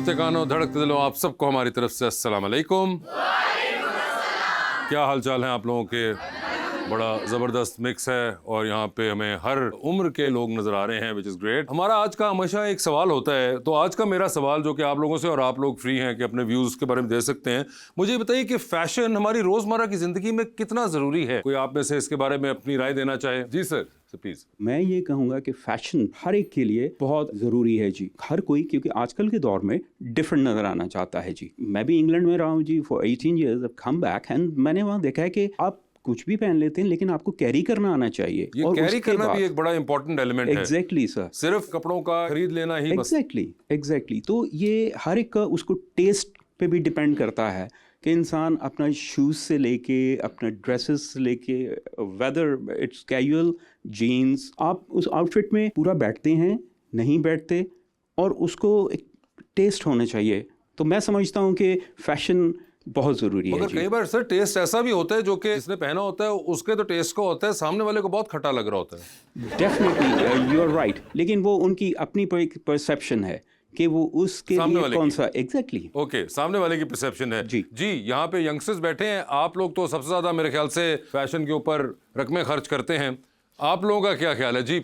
कांपते कानों धड़कते दिलों आप सबको हमारी तरफ से अस्सलाम वालेकुम। क्या हालचाल है आप लोगों के? बड़ा ज़बरदस्त मिक्स है और यहाँ पे हमें हर उम्र के लोग नज़र आ रहे हैं, विच इज़ ग्रेट। हमारा आज का हमेशा एक सवाल होता है, तो आज का मेरा सवाल जो कि आप लोगों से, और आप लोग फ्री हैं कि अपने व्यूज़ के बारे में दे सकते हैं, मुझे बताइए कि फैशन हमारी रोज़मर्रा की ज़िंदगी में कितना ज़रूरी है? कोई आप में से इसके बारे में अपनी राय देना चाहे? जी सर, प्लीज। मैं ये कहूँगा कि फैशन हर एक के लिए बहुत ज़रूरी है जी, हर कोई, क्योंकि आजकल के दौर में डिफरेंट नज़र आना चाहता है जी। मैं भी इंग्लैंड में रहा हूँ जी for 18 years, come back, and मैंने वहाँ देखा है कि आप कुछ भी पहन लेते हैं लेकिन आपको कैरी करना आना चाहिए। ये और कैरी करना भी एक बड़ा इंपॉर्टेंट एलिमेंट है। एग्जैक्टली सर, सिर्फ कपड़ों का खरीद लेना ही एग्जैक्टली। तो ये हर एक का उसको टेस्ट पे भी डिपेंड करता है कि इंसान अपना शूज़ से लेके अपना ड्रेसेस से लेके, वेदर इट्स कैजुअल जीन्स, आप उस आउटफिट में पूरा बैठते हैं नहीं बैठते, और उसको एक टेस्ट होना चाहिए। तो मैं समझता हूँ कि फैशन बहुत ज़रूरी है। मगर कई बार सर टेस्ट ऐसा भी होता है जो कि जिसने पहना होता है उसके तो टेस्ट को होता है, सामने वाले को बहुत खट्टा लग रहा होता है। डेफिनेटली यू आर राइट, लेकिन वो उनकी अपनी परसेप्शन है कि वो उसके लिए कौन सा एग्जैक्टली ओके, सामने वाले की परसेप्शन है। जी, यहाँ पे यंगस्टर्स बैठे हैं, आप लोग तो सबसे ज्यादा मेरे ख्याल से फैशन के ऊपर रकमें खर्च करते हैं, आप लोगों का क्या ख्याल है? जी,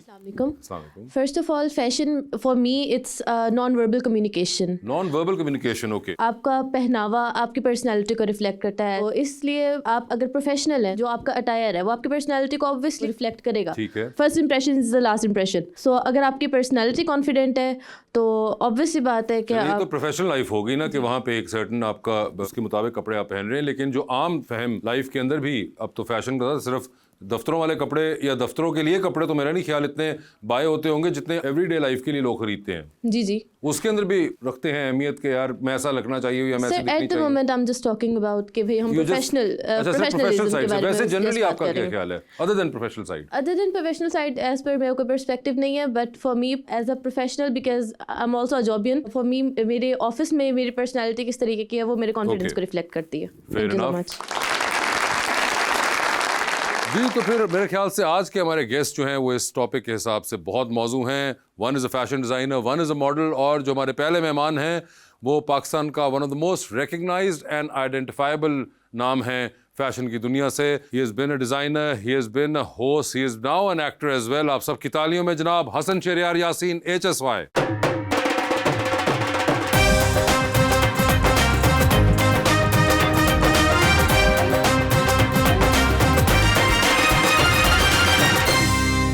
first of all fashion for me it's non verbal communication. Non verbal communication, okay. आपका पहनावा आपकी पर्सनालिटी को रिफ्लेक्ट करता है, तो इसलिए आप अगर प्रोफेशनल हैं, जो आपका अटायर है वो आपकी पर्सनालिटी को ऑब्वियसली रिफ्लेक्ट करेगा। ठीक है। First impression is the last impression. So अगर आपकी पर्सनालिटी कॉन्फिडेंट है तो ऑब्वियस सी बात है कि आप तो प्रोफेशनल लाइफ होगी ना, कि वहाँ पे एक सर्टन आपका उसके मुताबिक कपड़े आप पहन रहे हैं, लेकिन जो आम फहम लाइफ के अंदर भी अब तो फैशन का सिर्फ दफ्तरों वाले कपड़े या दफ्तरों के लिए कपड़े तो मेरा नहीं ख्याल इतने बाय होते होंगे जितने एवरीडे लाइफ के लिए लोग खरीदते हैं। जी जी, उसके अंदर भी रखते हैं अहमियत के, यार मैं ऐसा लगना चाहिए या मैं ऐसा दिखनी चाहिए। At the moment I am just talking about कि भाई हम प्रोफेशनल साइड से। वैसे जनरली आपका क्या ख्याल है other than professional side? Other than professional side as पर मेरा कोई पर्सपेक्टिव नहीं है, but for me as a professional, because I am also a jobian, for me मेरे ऑफिस में मेरी पर्सनालिटी किस तरीके की है वो मेरे कॉन्फिडेंस को रिफ्लेक्ट करती है। थैंक यू सो मच जी। तो फिर मेरे ख्याल से आज के हमारे गेस्ट जो हैं वो इस टॉपिक के हिसाब से बहुत मौजू हैं। One is a fashion designer, one is a model, और जो हमारे पहले मेहमान हैं वो पाकिस्तान का one of the most recognised and identifiable नाम है फैशन की दुनिया से। He has been a designer, he has been a host, he is now an actor as well. आप सबकी तालियों में जनाब हसन शहरयार यासीन HSY।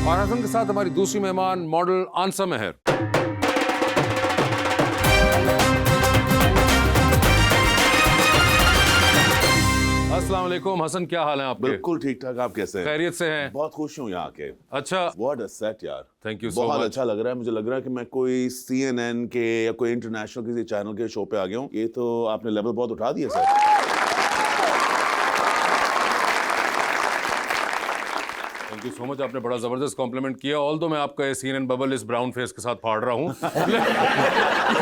और हसन के साथ हमारी दूसरी मेहमान मॉडल आंसा मेहर। अस्सलाम वालेकुम हसन, क्या हाल है आपके? बिल्कुल ठीक ठाक, आप कैसे हैं? खैरियत से हैं? बहुत खुश हूँ यहाँ के। अच्छा, व्हाट अ सेट यार। Thank you so much. बहुत अच्छा लग रहा है, मुझे लग रहा है कि मैं कोई CNN के या कोई इंटरनेशनल किसी चैनल के शो पे आ गया हूँ। ये तो आपने लेवल बहुत उठा दिया sir. Thank you so much, आपने बड़ा जबरदस्त कॉम्प्लीमेंट किया। ऑल दो मैं आपका CNN बबल इस ब्राउन फेस के साथ फाड़ रहा हूँ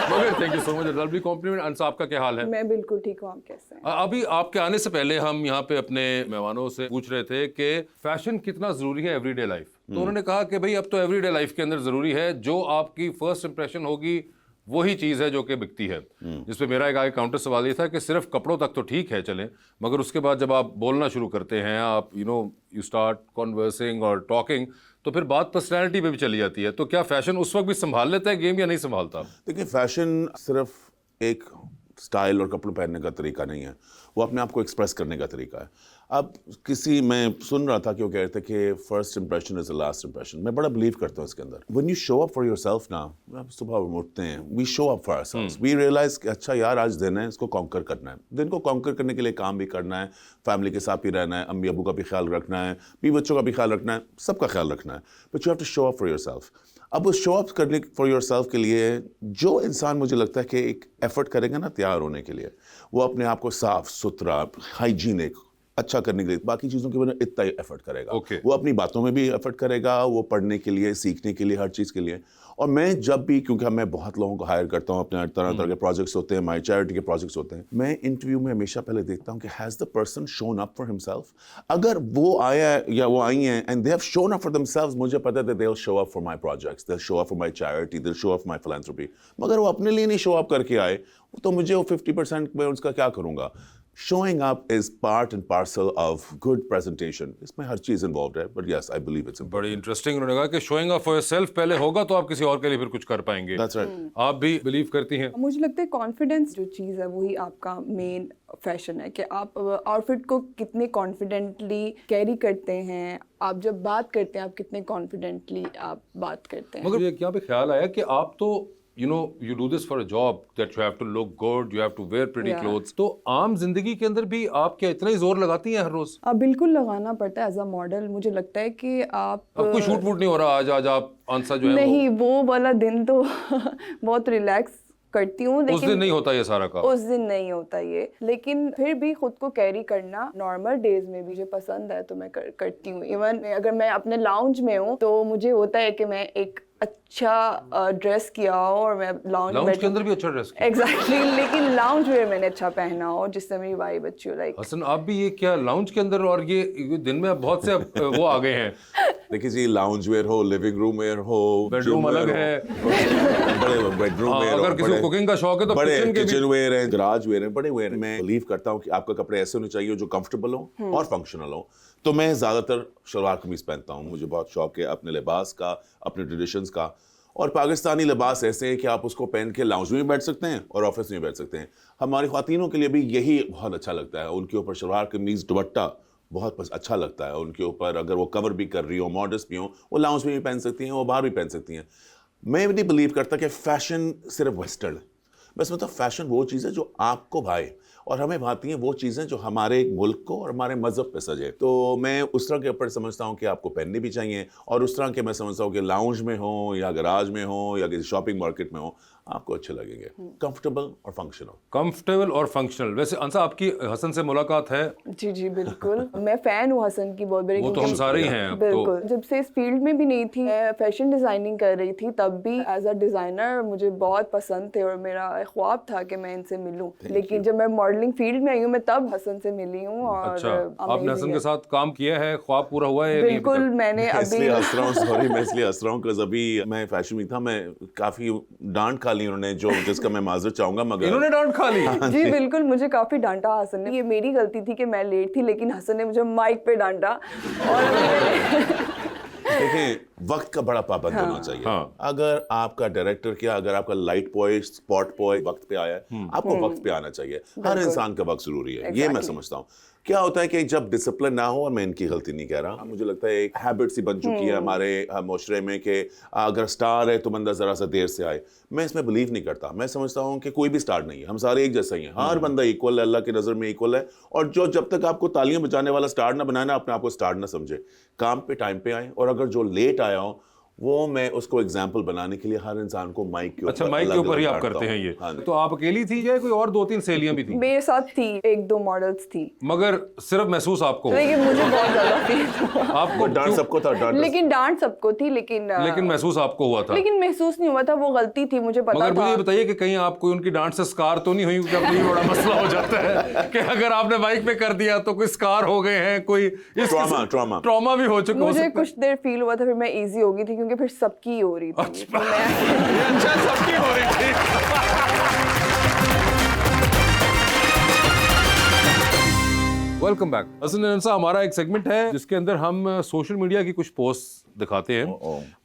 मगर thank you so much, lovely compliment. Ansa, आपका क्या हाल है? मैं बिल्कुल ठीक हूँ, आप कैसे हैं? अभी आपके आने से पहले हम यहाँ पे अपने मेहमानों से पूछ रहे थे कि फैशन कितना जरूरी है एवरीडे लाइफ। तो उन्होंने कहा कि भाई अब तो एवरीडे लाइफ के अंदर जरूरी है, जो आपकी फर्स्ट इंप्रेशन होगी वही चीज़ है जो कि बिकती है। जिसपे मेरा एक आगे काउंटर सवाल ये था कि सिर्फ कपड़ों तक तो ठीक है चलें, मगर उसके बाद जब आप बोलना शुरू करते हैं, आप यू स्टार्ट कॉन्वर्सिंग और टॉकिंग, तो फिर बात पर्सनैलिटी पे भी चली जाती है। तो क्या फैशन उस वक्त भी संभाल लेता है गेम या नहीं संभालता? देखिए, फैशन सिर्फ एक स्टाइल और कपड़े पहनने का तरीका नहीं है, वो अपने आप को एक्सप्रेस करने का तरीका है। अब मैं सुन रहा था कि वो कह रहे थे कि first impression is the last impression. मैं बड़ा बिलीव करता हूँ इसके अंदर। When you show up for yourself ना, आप सुबह उठते हैं, we show up for ourselves, we realise कि अच्छा यार आज दिन है, इसको कॉन्कर करना है। दिन को कॉन्कर करने के लिए काम भी करना है, फैमिली के साथ भी रहना है, अम्मी अबू का भी ख्याल रखना है, बीवी बच्चों का भी ख्याल रखना है, सबका ख्याल रखना है, but you have to show up for yourself. अब उस शो अप करने फॉर योरसेल्फ के लिए जो इंसान मुझे लगता है कि एक एफर्ट करेगा ना तैयार होने के लिए, वो अपने आप को साफ सुथरा, हाइजीनिक, अच्छा करने के लिए बाकी चीज़ों के लिए इतना ही एफर्ट करेगा। Okay. वो अपनी बातों में भी एफर्ट करेगा, वो पढ़ने के लिए, सीखने के लिए, हर चीज़ के लिए। और मैं जब भी, क्योंकि मैं बहुत लोगों को हायर करता हूँ, अपने तरह तरह के प्रोजेक्ट्स होते हैं, माई चैरिटी के प्रोजेक्ट्स होते हैं, मैं इंटरव्यू में हमेशा पहले देखता हूँ कि has the person shown up for himself. अगर वो आया या वो आई हैं and they have shown up for themselves, मुझे पता है they will show up for my projects, they will show up for my charity, they will show up for my philanthropy. मगर वो अपने लिए नहीं शो अप करके आए तो मुझे वो 50% में उसका क्या करूँगा? Showing up is part and parcel of good presentation. इसमें हर चीज़ involved है, but yes, I believe it's important. बड़ी इंटरेस्टिंग उन्होंने कहा कि शोइंग अप फॉर योरसेल्फ पहले होगा तो आप किसी और के लिए फिर कुछ कर पाएंगे। That's right. आप भी बिलीव करती हैं? मुझे लगता है कॉन्फिडेंस जो चीज़ है वही आपका मेन फैशन है, कि आप आउटफिट को कितने कॉन्फिडेंटली कैरी करते हैं, आप जब बात करते हैं आप कितने कॉन्फिडेंटली आप बात करते हैं। मगर ये क्या पे ख्याल आया कि आप तो you do this for a job that you have to look good, you have to wear pretty Yeah. clothes. तो आम जिंदगी के अंदर भी आप क्या इतना ही जोर लगाती हैं हर रोज? आप बिल्कुल लगाना पड़ता है एज अ मॉडल। मुझे लगता है कि आप अब कोई शूट वूट नहीं हो रहा आज आप आंसर जो है नहीं, वो वाला दिन तो बहुत रिलैक्स करती हूँ, उस दिन लेकिन नहीं होता ये सारा काम। उस दिन नहीं होता ये, लेकिन फिर भी खुद को कैरी करना नॉर्मल डेज में भी मुझे पसंद है तो मैं करती हूँ। इवन अगर मैं अपने लाउंज में हूँ तो मुझे होता है कि मैं एक अच्छा ड्रेस किया हो और मैं लाउंज के अंदर भी अच्छा ड्रेस किया। एग्जैक्टली लेकिन लाउंज वेयर मैंने अच्छा पहना हो जिससे मेरी वाइब अच्छी हो। लाइक हसन आप भी ये क्या लाउंज के अंदर, और ये दिन में अब बहुत से अब वो आ गए हैं। देखिए जी, लाउंज वेयर हो, लिविंग रूम वेयर हो, बेडरूम gym अलग wear है। हो, बड़े बेडरूम हाँ, वेयर, अगर किसी को कुकिंग का शौक है तो बड़े किचन के भी किचन वेयर हैं, गराज वेयर हैं, बड़े वेयर हैं। मैं बिलीव करता हूँ कि आपका कपड़े ऐसे होने चाहिए जो कंफर्टेबल हो और फंक्शनल हो। तो मैं ज़्यादातर शलवार कमीज पहनता हूँ, मुझे बहुत शौक है अपने लिबास का, अपने ट्रेडिशंस का। और पाकिस्तानी लिबास ऐसे हैं कि आप उसको पहन के लाउंज में भी बैठ सकते हैं और ऑफिस में भी बैठ सकते हैं। हमारी ख्वातीनों के लिए भी यही बहुत अच्छा लगता है, उनके ऊपर शलवार कमीज दुपट्टा बहुत अच्छा लगता है उनके ऊपर। अगर वो कवर भी कर रही हो, मॉडर्स भी हो, वो लाउंज में भी पहन सकती हैं, वो बाहर भी पहन सकती हैं। मैं नहीं बिलीव करता कि फ़ैशन सिर्फ वेस्टर्न है। बस मतलब फ़ैशन वो चीज़ है जो आपको भाए, और हमें भाती हैं वो चीज़ें जो हमारे मुल्क को और हमारे मज़हब पे सजे। तो मैं उस तरह के ऊपर समझता हूँ कि आपको पहनने भी चाहिए, और उस तरह के मैं समझता हूँ कि लाउंज में हो या गराज में हो या किसी शॉपिंग मार्केट में हो, आपको अच्छे लगेंगे, कंफर्टेबल और फंक्शनल। कंफर्टेबल और फंक्शनल। वैसे अंसा आपकी हसन से मुलाकात है? जी जी बिल्कुल, मैं फैन हूँ हसन की बहुत बड़ी। वो तो हम सारे ही हैं अब तो। बिल्कुल, जब से इस फील्ड में भी नहीं थी, मैं फैशन डिजाइनिंग कर रही थी, तब भी एज अ डिजाइनर मुझे बहुत पसंद थे और मेरा ख्वाब था कि मैं इनसे मिलूं। लेकिन जब मैं मॉडलिंग फील्ड में आई हूँ, मैं तब हसन से मिली हूँ। और अच्छा, आपने amazing हसन है। के साथ काम किया है, ख्वाब पूरा हुआ है? बिल्कुल, मैंने इसलिए अभी हंस रहा हूँ, सॉरी, मैं इसलिए हंस रहा हूँ कि अभी मैं फैशन में था, मैं काफ़ी डांट खा ली उन्होंने, जो जिसका मैं माजरत चाहूँगा, मगर इन्होंने डांट खा ली? जी बिल्कुल, मुझे काफी डांटा हसन ने। ये मेरी गलती थी कि मैं लेट थी, लेकिन हसन ने मुझे माइक पे डांटा। और देखिए, वक्त का बड़ा पाबंद होना चाहिए। हाँ। अगर आपका डायरेक्टर क्या, अगर आपका लाइट बॉय, स्पॉट बॉय वक्त पे आया है, आपको वक्त पे आना चाहिए। हर इंसान का वक्त जरूरी है, ये मैं समझता हूँ। क्या होता है कि जब डिसिप्लिन ना हो, और मैं इनकी गलती नहीं कह रहा, मुझे लगता है एक हैबिट सी बन चुकी है हमारे मुआशरे में कि अगर स्टार है तो बंदा ज़रा सा देर से आए। मैं इसमें बिलीव नहीं करता। मैं समझता हूँ कि कोई भी स्टार नहीं है, हम सारे एक जैसा ही हैं, हर बंदा इक्वल है, अल्लाह की नज़र में इक्वल है। और जो जब तक आपको तालियां बजाने वाला स्टार ना बनाए ना, अपने आप को स्टार ना समझे, काम पे टाइम पे आए। और अगर जो लेट आया हो, वो मैं उसको एग्जाम्पल बनाने के लिए हर इंसान को माइक के ऊपर, अच्छा, माइक के ऊपर ही आप करते हैं ये? हाँ। तो आप अकेली थी या कोई और 2-3 सहेलियां भी थी? मेरे साथ थी, 1-2 मॉडल्स थी, मगर सिर्फ महसूस आपको हो? लेकिन मुझे बहुत ज्यादा फील हुआ। आपको डांट क्यों? सबको था, डांट लेकिन डांट सबको थी, लेकिन महसूस आपको हुआ था? लेकिन महसूस नहीं हुआ था, वो गलती थी, मुझे पता मगर था। मुझे ये बताइए कि कहीं आप कोई उनकी डांट से स्कार तो नहीं हुई? क्योंकि अब ये बड़ा मसला हो जाता है कि अगर आपने माइक पे कर दिया तो कोई स्कार हो गए हैं, कोई ट्रॉमा भी हो चुका हो मुझे सकता है। कुछ देर फील हुआ था, फिर मैं इजी हो गई थी, क्योंकि फिर सबकी हो रही थी। तो मैं अच्छा, सबकी हो रही थी। Welcome back. Hasan and Ansa, हमारा एक सेगमेंट है जिसके अंदर हम सोशल मीडिया की कुछ पोस्ट दिखाते हैं,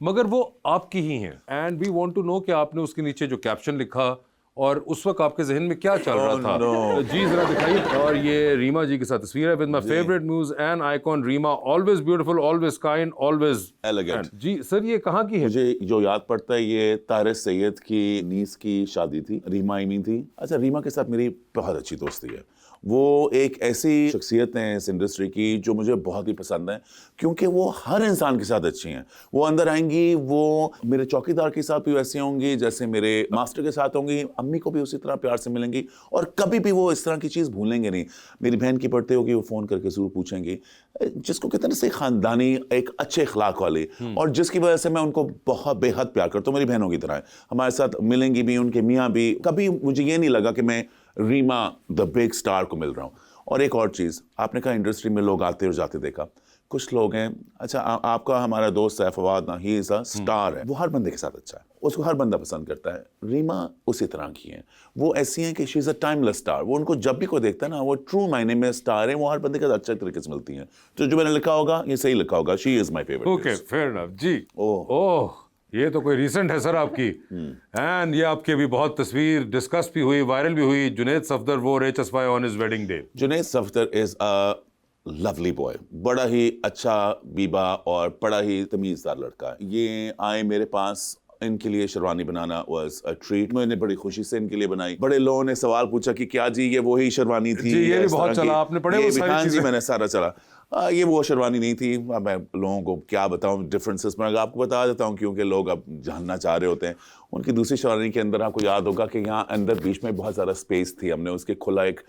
मगर वो आपकी ही हैं, and we want to know कि आपने उसके नीचे जो कैप्शन लिखा और उस वक्त आपके जहन में क्या चल रहा था। no. जी जरा दिखाइए। और ये रीमा जी के साथ तस्वीर है, with my favourite muse and icon Reema, always beautiful, always kind, always elegant. जी सर, ये कहाँ की है? मुझे जो याद पड़ता है, ये तारिक सैयद की नीस की शादी थी, रीमा इमी थी। अच्छा, रीमा के साथ मेरी बहुत अच्छी दोस्ती है। वो एक ऐसी शख्सियत है इस इंडस्ट्री की जो मुझे बहुत ही पसंद है, क्योंकि वो हर इंसान के साथ अच्छी हैं। वो अंदर आएंगी, वो मेरे चौकीदार के साथ भी वैसे होंगी जैसे मेरे मास्टर के साथ होंगी, मम्मी को भी उसी तरह प्यार से मिलेंगी और कभी भी वो इस तरह की चीज़ भूलेंगे नहीं। मेरी बहन की बर्थडे होगी, वो फ़ोन करके ज़रूर पूछेंगी, जिसको कहते हैं ना सही ख़ानदानी, एक अच्छे अखलाक वाली, और जिसकी वजह से मैं उनको बहुत बेहद प्यार करता हूँ। मेरी बहनों की तरह है, हमारे साथ मिलेंगी भी, उनके मियाँ भी। कभी मुझे ये नहीं लगा कि मैं रीमा द बिग स्टार को मिल रहा हूँ। और एक और चीज़, आपने कहा इंडस्ट्री में लोग आते और जाते देखा, कुछ लोग हैं, अच्छा आपका हमारा दोस्त है फवाद ना, ही इज़ अ स्टार है, वो हर बंदे के साथ अच्छा है, उसको हर बंदा पसंद करता है। रीमा उसी तरह की है, वो ऐसी हैं कि she is a timeless star. वो उनको जब भी कोई देखता है ना, वो ट्रू मायने में स्टार है, वो हर बंदे के साथ अच्छे तरीके से मिलती हैं। तो जो मैंने लिखा होगा ये सही लिखा होगा, she is my favourite. Okay, fair enough जी। ओह, ये तो कोई रिसेंट है सर आपकी। एंड ये आपकी अभी बहुत तस्वीर डिस्कस भी हुई, वायरल भी हुई। जुनैद सफदर वोर HSY on his wedding day. Junaid Safdar is a lovely boy, बड़ा ही अच्छा बीबा और बड़ा ही तमीज़दार लड़का। ये आए मेरे पास, इनके लिए शेरवानी बनाना वाज अ ट्रीट। मैंने बड़ी खुशी से इनके लिए बनाई। बड़े लोगों ने सवाल पूछा कि क्या जी ये वही शेरवानी थी? जी, ये भी इस बहुत तरह की? चला, आपने पढ़े वो सारी हाँ जी, चीज़ें? मैंने सारा चला। ये वो शेरवानी नहीं थी। अब मैं लोगों को क्या बताऊं डिफरेंसेस, मैं आपको बता देता हूं क्योंकि लोग अब जानना चाह रहे होते हैं। उनकी दूसरी शेरवानी के अंदर आपको याद होगा कि यहाँ अंदर बीच में बहुत ज़्यादा स्पेस थी, हमने उसके खुला एक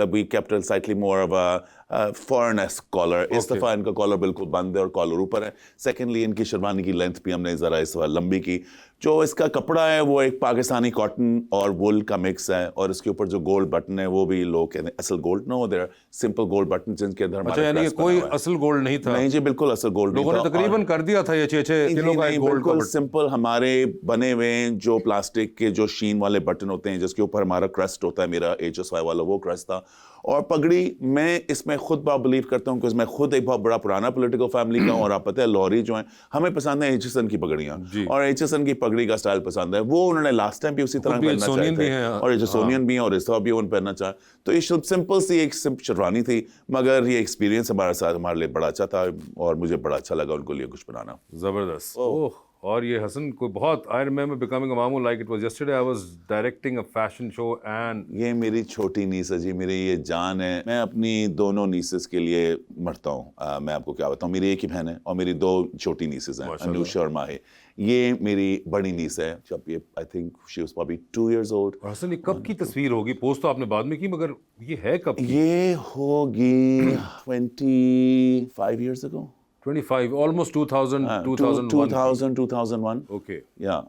we kept slightly more of a foreignesque collar. इस दफ़ा इनका कॉलर बिल्कुल बंद है और कॉलर ऊपर है। सेकेंडली इनकी शेरवानी की लेंथ भी हमने ज़रा इस बार लंबी की। जो इसका कपड़ा है वो एक पाकिस्तानी कॉटन और वुल का मिक्स है, और इसके ऊपर जो गोल्ड बटन है वो भी लोग कहते हैं असल gold, no there simple gold button जिनके अंदर अच्छा, यानी कि कोई असल गोल्ड नहीं था? नहीं जी, बिल्कुल असल गोल्ड लोगों ने तकरीबन कर दिया था ये 6-6 किलो का गोल्ड। बिल्कुल सिंपल हमारे बने हुए जो प्लास्टिक के जो शीन वाले बटन होते हैं जिसके ऊपर हमारा क्रस्ट होता है, मेरा HSY वाला वो क्रस्ट था। और पगड़ी मैं इसमें खुद बहुत बिलीव करता हूँ, क्योंकि मैं खुद एक बहुत बड़ा पुराना पॉलिटिकल फैमिली का हूँ, और आप पता है लॉरी जो है हमें पसंद है HSN की पगड़ियाँ, और HSN की पगड़ी का स्टाइल पसंद है। वो उन्होंने लास्ट टाइम भी उसी तरह पहनना चाहे थे, और एचसोनियन भी हैं, और इस दफा भी उन्होंने पहनना चाहा। तो ये सिंपल सी एक शेरवानी थी, मगर ये एक्सपीरियंस हमारे साथ हमारे लिए बड़ा अच्छा था, और मुझे बड़ा अच्छा लगा उनको लिए कुछ बनाना। जबरदस्त। ओह, और ये हसन को बहुत, आई रिमेंबर बिकमिंग अ मामू like it was yesterday, I was directing a fashion show and ये मेरी छोटी नीस है जी, मेरी ये जान है। मैं अपनी दोनों नीसेस के लिए मरता हूँ। मैं आपको क्या बताऊँ, मेरी एक ही बहन है और मेरी 2 छोटी नीसेस हैं, अनुषा और माही। ये मेरी बड़ी नीस है, जब ये I think she was probably 2 years old। और हसन, ये कब की तस्वीर होगी? पोस्ट तो आपने बाद में की, मगर ये है कब की? ये होगी 25 years ago। 25, almost 2000, 2001। Okay. Yeah.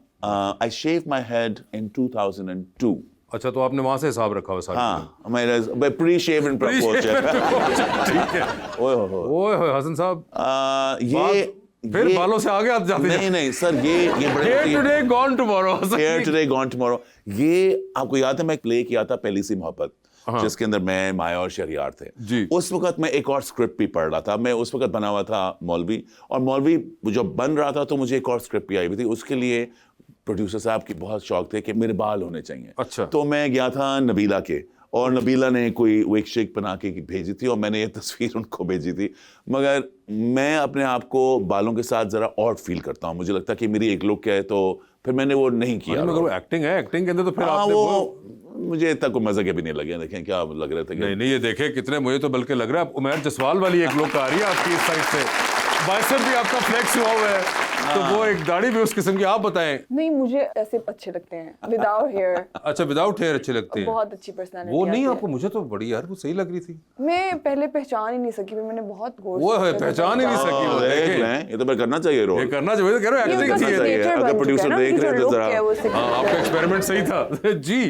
I shaved my head in 2002। अच्छा, तो आपने वहां से हिसाब रखा हुआ सारा? हाँ, मेरा प्री शेवन प्रपोज है। ठीक है। ओए होए हसन साहब, ये फिर बालों से आगे आते जाते नहीं सर, ये बड़े Here today, gone tomorrow। Here today, gone tomorrow। ये आपको याद है मैं प्ले किया था पहली सी मोहब्बत, जिसके अंदर मैं, माया और शहरियार थे जी। उस वक्त मैं एक और स्क्रिप्ट भी पढ़ रहा था। मैं उस वक्त बना हुआ था मौलवी, और मौलवी जब बन रहा था तो मुझे एक और स्क्रिप्ट भी आई हुई थी। उसके लिए प्रोड्यूसर साहब की बहुत शौक थे कि मेरे बाल होने चाहिए। अच्छा। तो मैं गया था नबीला के, और नबीला ने कोई वेक शेक बना के भेजी थी, और मैंने ये तस्वीर उनको भेजी थी। मगर मैं अपने आप को बालों के साथ ज़रा और फील करता हूँ, मुझे लगता है कि मेरी एक लुक है, तो फिर मैंने वो नहीं किया। मगर वो एक्टिंग है, एक्टिंग के अंदर तो फिर हाँ, आपने वो मुझे इतना कोई मज़े के भी नहीं लगे। देखें क्या लग रहे थे। नहीं, ये देखे कितने, मुझे तो बल्कि लग रहा है उमैर जसवाल वाली एक लुक आ रही है आपकी इस साइड से। बाइसेप भी आपका फ्लेक्स हुआ हुआ है, तो वो एक दाढ़ी भी उस किस्म की। आप बताएं। नहीं, मुझे ऐसे अच्छे लगते हैं विदाउट हेयर। अच्छा, विदाउट हेयर अच्छे लगते हैं? बहुत अच्छी पर्सनालिटी। वो नहीं आपको? मुझे तो बड़ी यार वो सही लग रही थी। मैं पहले पहचान ही नहीं सकी, मैंने बहुत गौर वो है, पहचान ही नहीं सकी। वो देख लें, ये तो मैं करना चाहिए रोल। ये करना चाहिए, कह रहा हूं एक्टिंग थी ये। अगर प्रोड्यूसर देख रहे हैं तो जरा, हाँ, आपका एक्सपेरिमेंट सही था जी।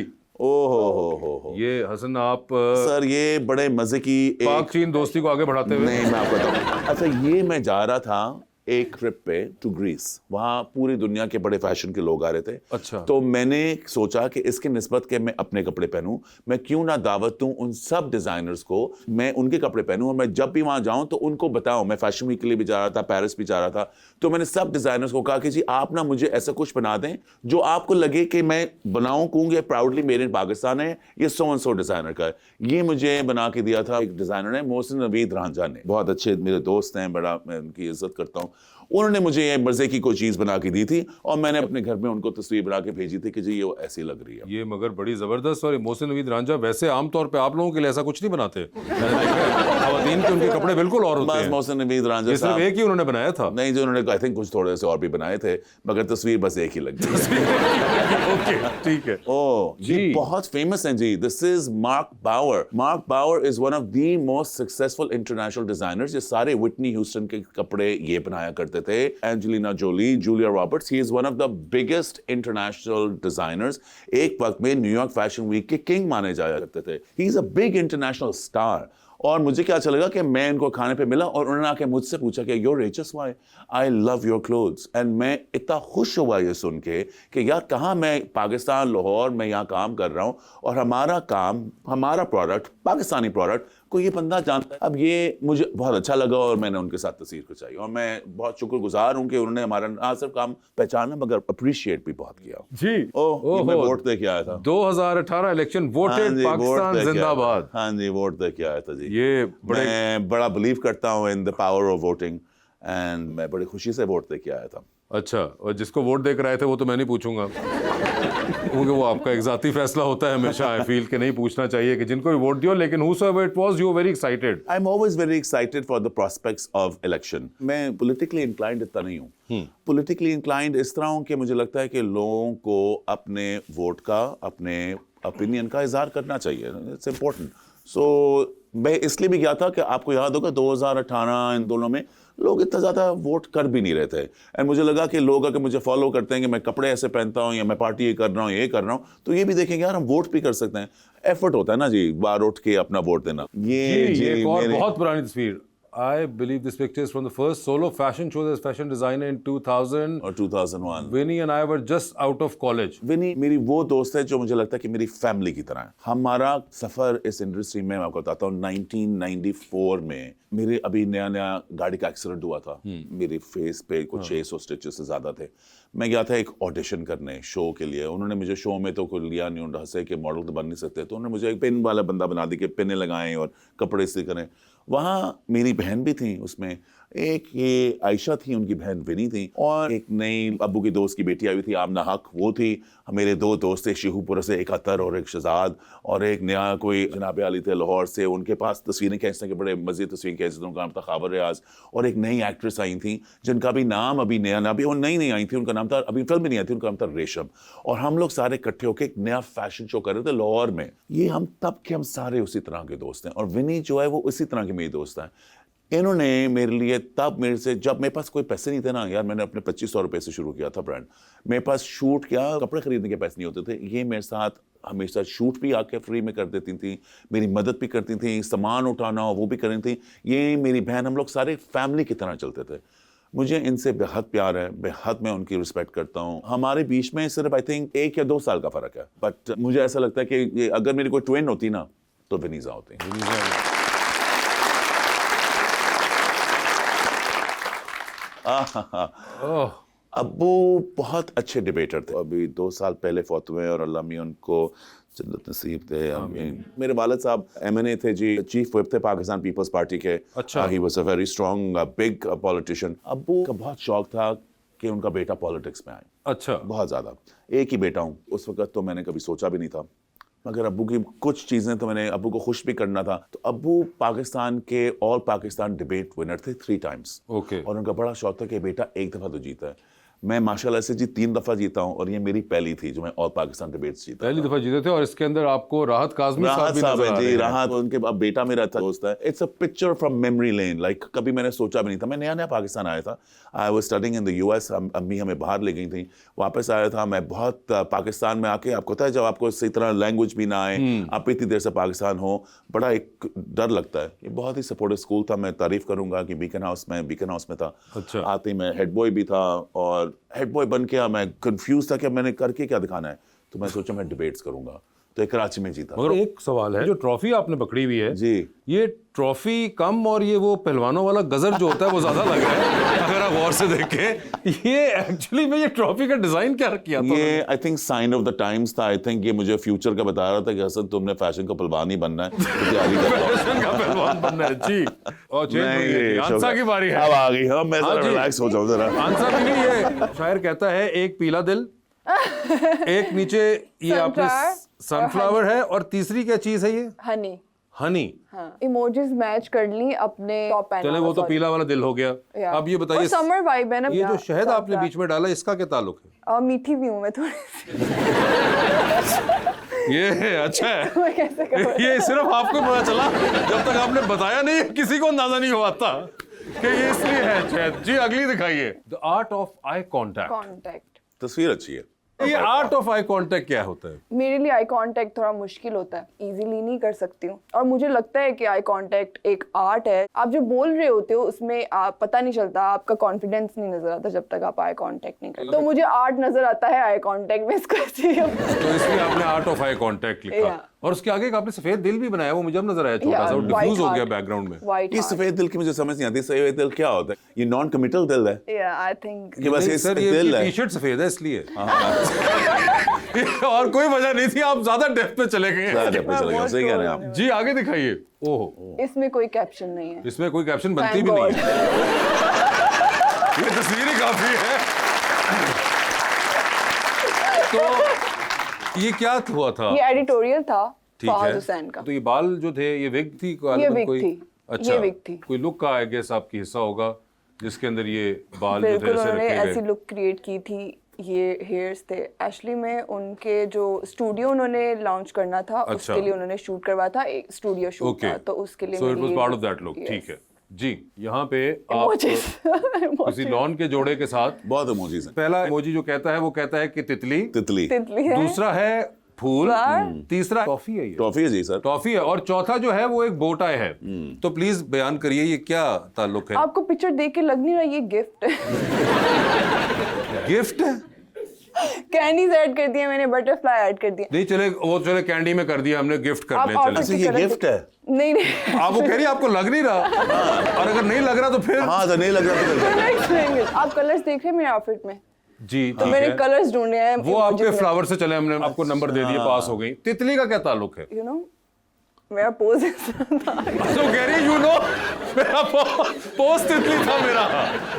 ओहो, ये हसन आप सर ये बड़े मजे की पाक चीन दोस्ती को आगे बढ़ाते हुए। नहीं, मैं आपको बताऊं। अच्छा, ये मैं जा रहा था एक ट्रिप पे टू ग्रीस, वहाँ पूरी दुनिया के बड़े फैशन के लोग आ रहे थे। अच्छा। तो मैंने सोचा कि इसके निस्बत के मैं अपने कपड़े पहनूं, मैं क्यों ना दावत दूं उन सब डिजाइनर्स को, मैं उनके कपड़े पहनूं, और मैं जब भी वहाँ जाऊं तो उनको बताऊं। मैं फैशन वीक के लिए भी जा रहा था, पेरिस भी जा रहा था, तो मैंने सब डिजाइनर्स को कहा कि जी आप ना मुझे ऐसा कुछ बना दें जो आपको लगे कि मैं बनाऊं, कहूँगी प्राउडली मेड इन पाकिस्तान है, ये सो एंड सो डिजाइनर का है। ये मुझे बना के दिया था एक डिजाइनर है, मोहसिन नवीद रांझा ने। बहुत अच्छे मेरे दोस्त हैं, बड़ा मैं उनकी इज्जत करता हूँ। उन्होंने मुझे ये मजे की कोई चीज बना के दी थी, और मैंने अपने घर में उनको तस्वीर बना के भेजी थी कि जी ये ऐसी लग रही है। ये मगर बड़ी जबरदस्त। और मोहसिन नवीद रांझा वैसे आमतौर पे आप लोगों के लिए ऐसा कुछ नहीं बनाते। खवातीन के उनके कपड़े बिल्कुल और होते हैं। बस मोहसिन नवीद रांझा सिर्फ एक ही उन्होंने बनाया था? नहीं, जो उन्होंने आई थिंक कुछ थोड़े से और भी बनाए थे, मगर तस्वीर बस एक ही लग गई। ओके ठीक है। ओ जी। ये बहुत फेमस हैं जी। This is Mark Bauer. Mark Bauer is one of the most successful international designers. ये सारे विटनी ह्यूस्टन के कपड़े ये बनाया करते थे। Angelina Jolie, Julia Roberts, he is one of the biggest international designers. एक वक्त में न्यूयॉर्क फैशन वीक के किंग माने जाया करते थे। He is a big international star. और मुझे क्या अच्छा लगा कि मैं इनको खाने पे मिला और उन्होंने आके मुझसे पूछा कि your riches why, I love your clothes. And मैं इतना खुश हुआ ये सुन के कि यार कहाँ मैं पाकिस्तान लाहौर में यहाँ काम कर रहा हूँ और हमारा काम, हमारा प्रोडक्ट, पाकिस्तानी प्रोडक्ट को ये बंदा जानता है। अब ये मुझे बहुत अच्छा लगा और मैंने उनके साथ तस्वीर खिंचाई और मैं बहुत शुक्रगुजार हूँ कि उन्होंने हमारा ना सिर्फ काम पहचाना मगर अप्रिशिएट भी बहुत किया। जी। ये मैं वोट दे के आया था। 2018 इलेक्शन हाँ वोटेड जी, वोट पाकिस्तान दे के आया था। जिंदाबाद। हाँ जी, वोट दे के आया था जी। ये बड़े मैं बड़ा बिलीव करता हूँ in the power of voting and मैं बड़ी खुशी से वोट दे के आया था। अच्छा, और जिसको वोट देकर आए थे वो तो मैं नहीं पूछूंगा क्योंकि वो आपका एक जाती फैसला होता है हमेशा। आई फील कि नहीं पूछना चाहिए कि जिनको भी वोट दियो, लेकिन whosoever it was, you were very excited. I'm always very excited for the prospects of election. मैं politically inclined इतना नहीं हूँ। Politically inclined इस तरह हूँ कि मुझे लगता है कि लोगों को अपने वोट का, अपने opinion का इजहार करना चाहिए। It's important. So मैं इसलिए भी गया था कि आपको याद होगा 2018 इन दोनों में लोग इतना ज़्यादा वोट कर भी नहीं रहे थे। एंड मुझे लगा कि लोग अगर मुझे फॉलो करते हैं कि मैं कपड़े ऐसे पहनता हूँ या मैं पार्टी ये कर रहा हूँ, ये कर रहा हूँ, तो ये भी देखेंगे यार हम वोट भी कर सकते हैं। एफर्ट होता है ना जी, बार उठ के अपना वोट देना। ये एक और बहुत पुरानी तस्वीर। I believe this picture is from the first solo fashion show as fashion designer in 2000 और 2001। Winnie and I were just out of college. विनी मेरी वो दोस्त है जो मुझे लगता है कि मेरी फैमिली की तरह है। हमारा सफ़र इस इंडस्ट्री में मैं आपको बताता हूँ 1994 में मेरे अभी नया नया गाड़ी का एक्सीडेंट हुआ था। मेरे फेस पे कुछ 600 स्टिचेस से ज़्यादा थे। मैं गया था एक ऑडिशन करने शो के लिए। उन्होंने मुझे शो में तो कोई लिया नहीं, उन्होंने हंसे कि मॉडल तो बन नहीं सकते, तो उन्होंने मुझे एक पिन वाला बंदा बना दी कि पिने लगाएं और कपड़े इस्त्री करें। वहाँ मेरी बहन भी थी उसमें, एक ये आयशा थी, उनकी बहन विनी थी, और एक नई अब्बू की दोस्त की बेटी आई हुई थी आमना हक, वो थी। मेरे दो दोस्त थे शिहूपुर से, एक अतर और एक शहजाद, और एक नया कोई जनाब अली थे लाहौर से। उनके पास तस्वीरें खींचने के बड़े मज़े तस्वीरें खींचते थे। उनका नाम था खाबर रियाज। और एक नई एक्ट्रेस आई थी जिनका भी नाम अभी नया ना, अभी वो नई आई थी, उनका नाम था, अभी फिल्म में नहीं आई थी, उनका नाम था रेशम। और हम लोग सारे इकट्ठे होकर एक नया फैशन शो कर रहे थे लाहौर में। ये हम तब के हम सारे उसी तरह के दोस्त हैं, और विनी जो है वो उसी तरह की मेरी दोस्त है। इन्होंने मेरे लिए तब मेरे से, जब मेरे पास कोई पैसे नहीं थे ना यार, मैंने अपने 2500 रुपये से शुरू किया था ब्रांड। मेरे पास शूट क्या कपड़े खरीदने के पैसे नहीं होते थे। ये मेरे साथ हमेशा शूट भी आके फ्री में कर देती थी, मेरी मदद भी करती थी, सामान उठाना वो भी कर थी। ये मेरी बहन, हम लोग सारे फैमिली की तरह चलते थे। मुझे इनसे बेहद प्यार है, बेहद मैं उनकी रिस्पेक्ट करता हूँ। हमारे बीच में सिर्फ आई थिंक 1 या 2 साल का फ़र्क है, बट मुझे ऐसा लगता है कि ये अगर मेरी कोई ट्विन होती ना तो विनीजा होती। अब्बू बहुत अच्छे डिबेटर थे। अभी 2 साल पहले फौत हुए और अल्लाह मियां उनको जन्नत नसीब थे। मेरे वालिद साहब MNA थे जी, चीफ व्हिप थे पाकिस्तान पीपल्स पार्टी के। अच्छा। He was a very strong big politician. अब्बू का बहुत शौक था कि उनका बेटा पॉलिटिक्स में आए। अच्छा। बहुत ज़्यादा। एक ही बेटा हूँ, उस वक्त तो मैंने कभी सोचा भी नहीं था, मगर अब्बू की कुछ चीज़ें तो मैंने अब्बू को खुश भी करना था। तो अब्बू पाकिस्तान के ऑल पाकिस्तान डिबेट विनर थे 3 टाइम्स। ओके। और उनका बड़ा शौक था कि बेटा एक दफ़ा तो जीता है। मैं माशाल्लाह से जी 3 दफ़ा जीता हूँ, और ये मेरी पहली थी जो मैं ऑल पाकिस्तान डिबेट्स जीता। पहली दफा जीते थे, और इसके अंदर आपको राहत काज़मी साहब भी साहब नजर आ है रहे जी, हैं। राहत उनके अब बेटा मेरा अच्छा दोस्त है। It's a picture from memory lane. Like कभी मैंने सोचा भी नहीं था। मैं नया नया पाकिस्तान आया था। I was studying in the US। अम्मी हमें बाहर ले गई थी, वापस आया था मैं। बहुत पाकिस्तान में आके आपको पता है जब आपको सही तरह लैंग्वेज भी ना आए, आप इतनी देर से पाकिस्तान हो, बड़ा एक डर लगता है। ये बहुत ही सपोर्टिव स्कूल था। मैं तारीफ करूंगा कि बीकन हाउस में था। अच्छा। आते ही मैं हेड बॉय भी था, और हेड बॉय बन के मैं कंफ्यूज था कि मैंने करके क्या दिखाना है। तो मैं सोचा मैं डिबेट्स करूंगा, तो कराची में जीता। मगर एक सवाल है, जो ट्रॉफी आपने पकड़ी हुई है जी, ये ट्रॉफी कम और ये वो पहलवानों वाला गजर जो होता है वो ज्यादा लग रहा है अगर आप गौर से देखें। ये एक्चुअली में ये ट्रॉफी का डिजाइन क्या किया था? ये I think sign of the times था। आई थिंक ये मुझे फ्यूचर का बता रहा था कि हसन तुमने फैशन का पहलवान ही बनना है, तो तैयारी कर लो। फैशन का पहलवान बनना है जी। और आंसा की बारी है। अब आ गई। हाँ, मैं हाँ जरा जी। रिलैक्स हो जाऊं जरा। आंसा भी नहीं है। शायर कहता है एक पीला दिल, एक नीचे ये आपने Sunflower सनफ्लावर है, और तीसरी क्या चीज है ये? हनी। हनी। हाँ, इमोजीज मैच कर ली अपने टॉप पैन। चले वो तो पीला वाला दिल हो गया। अब ये बताइए, समर वाइब है ना, ये जो शहद आपने बीच में डाला इसका क्या ताल्लुक है? मीठी भी हूँ मैं थोड़ी सी। ये अच्छा है। मैं कैसे करूँ? ये सिर्फ आपको पता चला, जब तक आपने बताया नहीं किसी को अंदाजा नहीं हुआ था कि ये इसलिए है शहद। जी अगली दिखाइए। The art of eye contact. Contact. तस्वीर अच्छी है। ये आर्ट ऑफ आई कॉन्टैक्ट क्या होता है? मेरे लिए आई कांटेक्ट थोड़ा मुश्किल होता है, इजीली नहीं कर सकती हूँ, और मुझे लगता है कि आई कांटेक्ट एक आर्ट है। आप जो बोल रहे होते हो उसमें आप पता नहीं चलता, आपका कॉन्फिडेंस नहीं नजर आता जब तक आप आई कांटेक्ट नहीं करते। तो मुझे आर्ट नजर आता है आई कांटेक्ट में, इसको तो इसलिए आपने आर्ट ऑफ आई कॉन्टैक्ट लिखा। और उसके आगे एक आपने सफेद दिल भी बनाया, वो मुझे अब नजर आया, छोटा सा, डिफ्यूज हो गया बैकग्राउंड में। व्हाइट। ये सफेद दिल की मुझे समझ नहीं आती, सफेद दिल क्या होता है? ये नॉन कमिटल दिल है आई थिंक कि बस ये सर दिल ये है। टी-शर्ट सफेद है इसलिए। और कोई वजह नहीं थी, आप ज्यादा डेप्थ पे चले गए। ज़्यादा पे चले गए, सही कह रहे हैं आप। जी आगे दिखाइए। ओहो, इसमें कोई कैप्शन नहीं है। इसमें कोई कैप्शन बनती Thank भी नहीं God. है। ये तस्वीर ही काफी है। तो ये क्या हुआ था? ये एडिटोरियल था ठीक फवाद है। हुसैन का। तो ये बाल जो थे ये विग थी? ये विग कोई थी। अच्छा, ये विग थी। कोई लुक का आई गेस आपकी हिस्सा होगा जिसके अंदर ये बाल जो थे बिल्कुल, ऐसे उन्होंने रखे ऐसी गए। लुक क्रिएट की थी। ये हेयर्स थे एक्चुअली में उनके जो स्टूडियो उन्होंने लॉन्च करना था, अच्छा। उसके लिए उन्होंने शूट करवाया था, एक स्टूडियो शूट ओके, था, तो उसके लिए सो इट मेरी वाज ये part of look- that look. Yes. ठीक है जी। यहाँ पे आप Emojis. किसी लॉन के जोड़े के साथ, बहुत इमोजीज हैं। पहला इमोजी जो कहता है वो कहता है कि तितली, तितली तितली है। दूसरा है फूल, Flower. तीसरा टॉफी है, ये टॉफी है जी सर। टॉफी है, और चौथा जो है वो एक बोटाई है। तो प्लीज बयान करिए ये क्या ताल्लुक है? आपको पिक्चर देख के लग नहीं रहा ये गिफ्ट है? गिफ्ट है? कैंडीज ऐड कर दिया मैंने, बटरफ्लाई ऐड कर दिया। नहीं चले, वो चले कैंडी में कर दिया हमने, गिफ्ट कर आप ले outfit चले। अच्छा, की ये कलर गिफ्ट है? नहीं नहीं आप वो कह रही है आपको लग नहीं रहा, और अगर नहीं लग रहा तो फिर हाँ तो नहीं लग रहा तो मैं explain कर- आप कलर्स देख रहे हैं मेरे आउटफिट में, जी तो ठीक मैंने है। कलर्स ढूंढे हैं वो आपके फ्लावर से चले, हमने आपको नंबर दे दिए, पास हो गई। तितली का क्या ताल्लुक है? यू नो मेरा पोज तो कह रही है यू नो मेरा पोस्ट तितली था मेरा।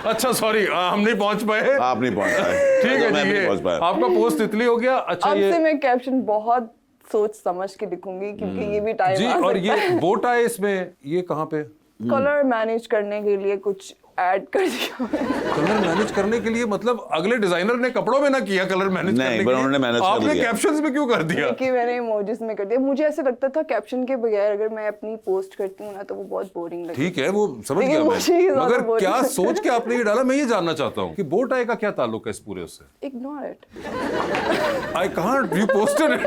अच्छा सॉरी, हम नहीं पहुंच पाए। आप नहीं पहुंच पाए। ठीक है मैं जी, नहीं ये पहुंच पाया। आपका पोस्ट तितली हो गया। अच्छा अब ये से मैं कैप्शन बहुत सोच समझ के लिखूंगी, क्योंकि ये भी टाइम जी, और ये बोट है इसमें, ये कहाँ पे? कलर मैनेज करने के लिए कुछ ऐड कर दिया मैंने। कलर मैनेज करने के लिए मतलब अगले डिजाइनर ने कपड़ों में ना किया कलर मैनेज नहीं, करने के पर लिए, उन्होंने manage कर आपने लिया। कैप्शंस में क्यों कर दिया? कि मैंने इमोजीज में कर दिया। मुझे ऐसे लगता था कैप्शन के बगैर अगर मैं अपनी पोस्ट करती हूँ ना तो वो बहुत बोरिंग लगती ठीक है, वो समझ लेकिन गया मुझे ये मैं, ज्यादा मगर boring क्या लगता सोच के आपने ये डाला, मैं ये जानना चाहता हूँ कि बोट आई का क्या ताल्लुक है इस पूरे उससे? Ignore it. I can't. You posted it.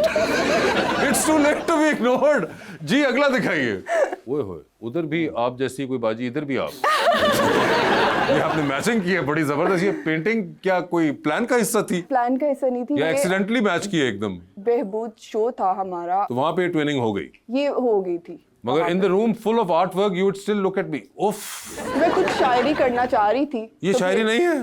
It's too late to be ignored. जी अगला दिखाइए। ओए होए, उधर भी आप जैसी कोई बाजी, इधर भी आप। ये आपने मैचिंग की है बड़ी जबरदस्त। ये पेंटिंग क्या कोई प्लान का हिस्सा थी प्लान का हिस्सा नहीं थी, या ये एक्सीडेंटली मैच की है एकदम? बेहबूद शो था हमारा, तो वहां पे ट्विनिंग हो गई, ये हो गई थी। मगर in the room full of art work you would still look at me. उफ, मैं कुछ शायरी करना चाह रही थी। ये तो शायरी फिर- नहीं है।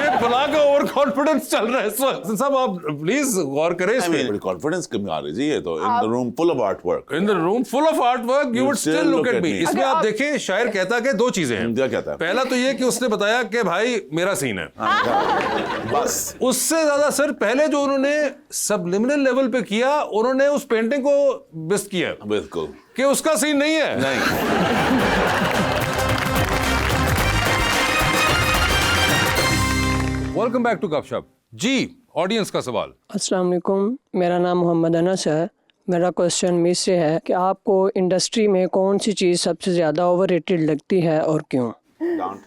ये बला का ओवर कॉन्फिडेंस चल रहा है इस वक्त। साहब आप प्लीज गौर करें इस पे। बड़ी कॉन्फिडेंस कम आ रही जी, ये तो in the room full of art work. In the room full of art work you would still look at me. इसमें अगर आप आप- देखें शायर कहता कि दो चीजें हैं। क्या कहता है? पहला तो ये कि उसने बताया कि भाई मेरा सीन है, बस उससे ज्यादा सर पहले जो उन्होंने सबलिमिनल लेवल पे किया, उन्होंने उस पेंटिंग को बिस्ट किया बिल्कुल कि उसका सीन नहीं है। नहीं। वेलकम बैक टू गपशप जी। ऑडियंस का सवाल। अस्सलाम वालेकुम, मेरा नाम मोहम्मद अनस है। मेरा क्वेश्चन मिस से है कि आपको इंडस्ट्री में कौन सी चीज़ सबसे ज़्यादा ओवररेटेड लगती है और क्यों? डांट।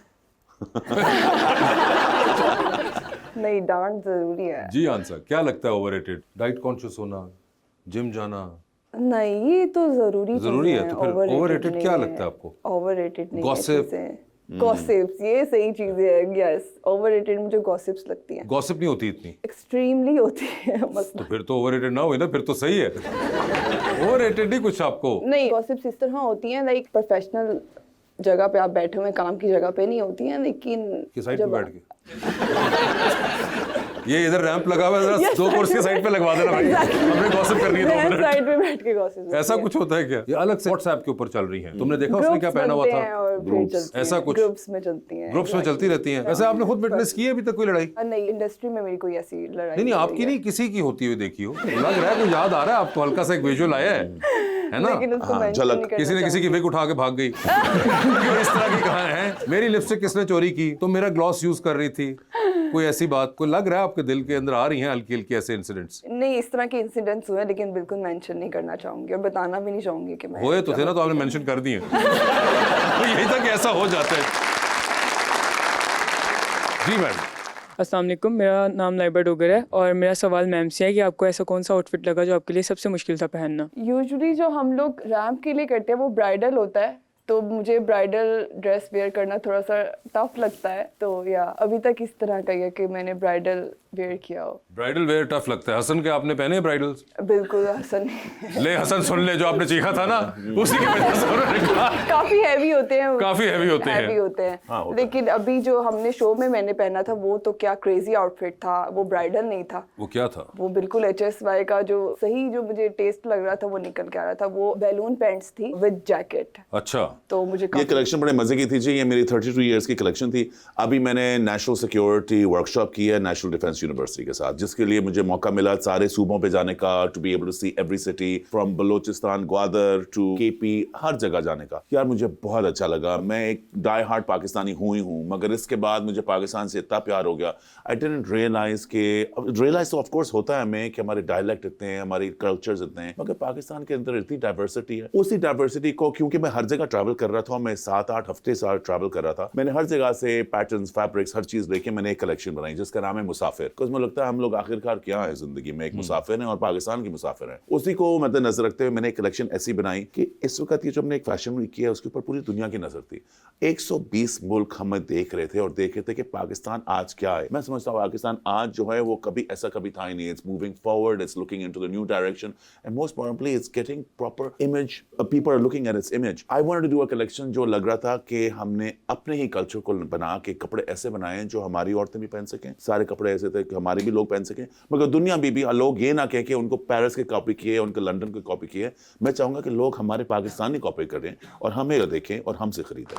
नहीं, डांट जरूरी है। जी आंसर क्या लगता है ओवररेटेड? डाइट कॉन्शियस होना, जिम जाना नहीं, ये तो जरूरी जरूरी है, चीजें तो फिर हैं, overrated नहीं क्या लगता है आपको? ओवररेटेड नहीं Gossip? है। गॉसिप्स, ये सही चीजें हैं। यस, ओवररेटेड मुझे गॉसिप्स लगती हैं, गॉसिप नहीं होती इतनी, एक्सट्रीमली होती है तो मसला। फिर तो ओवररेटेड ना हुई ना, फिर तो सही है। ओवररेटेड नहीं कुछ आपको। नहीं, गॉसिप्स इस तरह होती हैं लाइक प्रोफेशनल जगह पे आप बैठे हुए काम की जगह पे नहीं होती हैं, लेकिन किस साइड पे जब बैठ के? ये इधर रैंप लगा हुआ है, जरा दो कोर्स के साइड पे लगवा देना भाई, हमने गॉसिप करनी है 2 मिनट। साइड पे बैठ के गॉसिप ऐसा कुछ होता है क्या? ये अलग से व्हाट्सएप के ऊपर चल रही हैं, तुमने देखा उसने क्या पहना हुआ था? ऐसा कुछ ग्रुप्स में चलती हैं, ग्रुप्स में चलती रहती हैं। वैसे आपने खुद विटनेस की है अभी तक कोई लड़ाई? नहीं, इंडस्ट्री में मेरी कोई ऐसी लड़ाई नहीं नहीं, आपकी नहीं, किसी की होती हुई देखी हो। लग रहा है कुछ याद आ रहा है आपको, हल्का सा एक विजुअल आया है। है ना? लेकिन उसको हाँ, mention झलक। नहीं करना किसी ने किसी की चाहूंगी। विग उठा के भाग गई इस तरह की कहानी है। मेरी लिपस्टिक किसने चोरी की तो मेरा ग्लॉस यूज कर रही थी, कोई ऐसी बात, कोई लग रहा है आपके दिल के अंदर आ रही हैं हल्की हल्की ऐसे इंसिडेंट्स? नहीं, इस तरह के इंसिडेंट्स हुए, लेकिन बिल्कुल मेंशन नहीं करना चाहूंगी और बताना भी नहीं चाहूंगी कि मैं हुए तो थे ना, तो आपने मेंशन कर दिए तो यही था कि ऐसा हो जाता है। जी मैम। अस्सलाम वालेकुम, मेरा नाम लाइबा डोगर है और मेरा सवाल मैम से है कि आपको ऐसा कौन सा आउटफिट लगा जो आपके लिए सबसे मुश्किल था पहनना? यूजुअली जो हम लोग रैम्प के लिए करते हैं वो ब्राइडल होता है, तो मुझे ब्राइडल ड्रेस वेयर करना थोड़ा सा टफ लगता है। तो या अभी तक इस तरह का है कि मैंने ब्राइडल वेयर किया हो। ब्राइडल वेयर टफ लगता है। हसन के आपने पहने ब्राइडल्स? बिल्कुल हसन ले हसन सुन ले, जो आपने चीखा था ना उसी की वजह से उन्होंने कहा। काफी हैवी होते हैं वो। काफी हैवी होते हैं। हैवी होते हैं। हाँ, होता है। लेकिन अभी जो हमने शो में मैंने पहना था वो तो क्या क्रेजी आउटफिट था, वो ब्राइडल नहीं था। वो क्या था? वो बिल्कुल HSY का जो सही जो मुझे टेस्ट लग रहा था वो निकल के आ रहा था। वो बैलून पैंट्स थी विद जैकेट। अच्छा। तो मुझे ये कलेक्शन बड़े मजे की थी जी। ये मेरी 32 इयर्स की कलेक्शन थी। अभी मैंने नेशनल सिक्योरिटी वर्कशॉप की है नेशनल डिफेंस यूनिवर्सिटी के साथ, जिसके लिए मुझे मौका मिला सारे सूबों पे जाने का, to be able to see every city from Balochistan, Gwadar to KP, हर जगह जाने का। यार मुझे बहुत अच्छा लगा। मैं एक डाई हार्ड पाकिस्तानी हूँ ही हूँ, मगर इसके बाद मुझे पाकिस्तान से इतना प्यार हो गया। आई डिडंट रियलाइज तो ऑफ कोर्स होता है हमें कि हमारे डायलेक्ट इतने हैं, हमारी कल्चर्स इतने हैं, मगर पाकिस्तान के अंदर इतनी डाइवर्सिटी है। उसी डाइवर्सिटी को, क्योंकि मैं हर जगह ट्रैवल कर रहा था, मैं 7-8 हफ्ते साल ट्रैवल कर रहा था, मैंने हर जगह से पैटर्न्स, फैब्रिक्स, हर चीज लेके मैंने एक कलेक्शन बनाई जिसका नाम है मुसाफिर। बिकॉज मुझे लगता है हम लोग आखिरकार क्या है जिंदगी में, एक मुसाफिर हैं और पाकिस्तान की मुसाफिर हैं। उसी को मद्देनजर रखते हुए मैंने एक कलेक्शन ऐसी बनाई कि इस वक्त ये जो हमने एक फैशन वीक किया उसके ऊपर पूरी दुनिया की नजर थी। 120 मुल्क हमें देख रहे थे और देख रहे थे कि पाकिस्तान आज क्या है। मैं समझता हूँ पाकिस्तान आज जो है वो कभी ऐसा कभी था ही नहीं। It's moving forward, it's looking into the new direction and most importantly it's getting proper image, people are looking at its image. I wanted to do a collection जो लग रहा था कि हमने अपने ही कल्चर को बना के कपड़े ऐसे बनाए जो हमारी औरतें भी पहन सकें। सारे कपड़े ऐसे थे कि हमारे भी लोग पहन सकें, मगर दुनिया में भी लोग ये ना कहें कि उनको पेरिस के कॉपी किए, उनको लंदन के कॉपी किए। मैं चाहूंगा कि लोग हमारे पाकिस्तानी कॉपी करें और हमें देखें और हमसे खरीदें।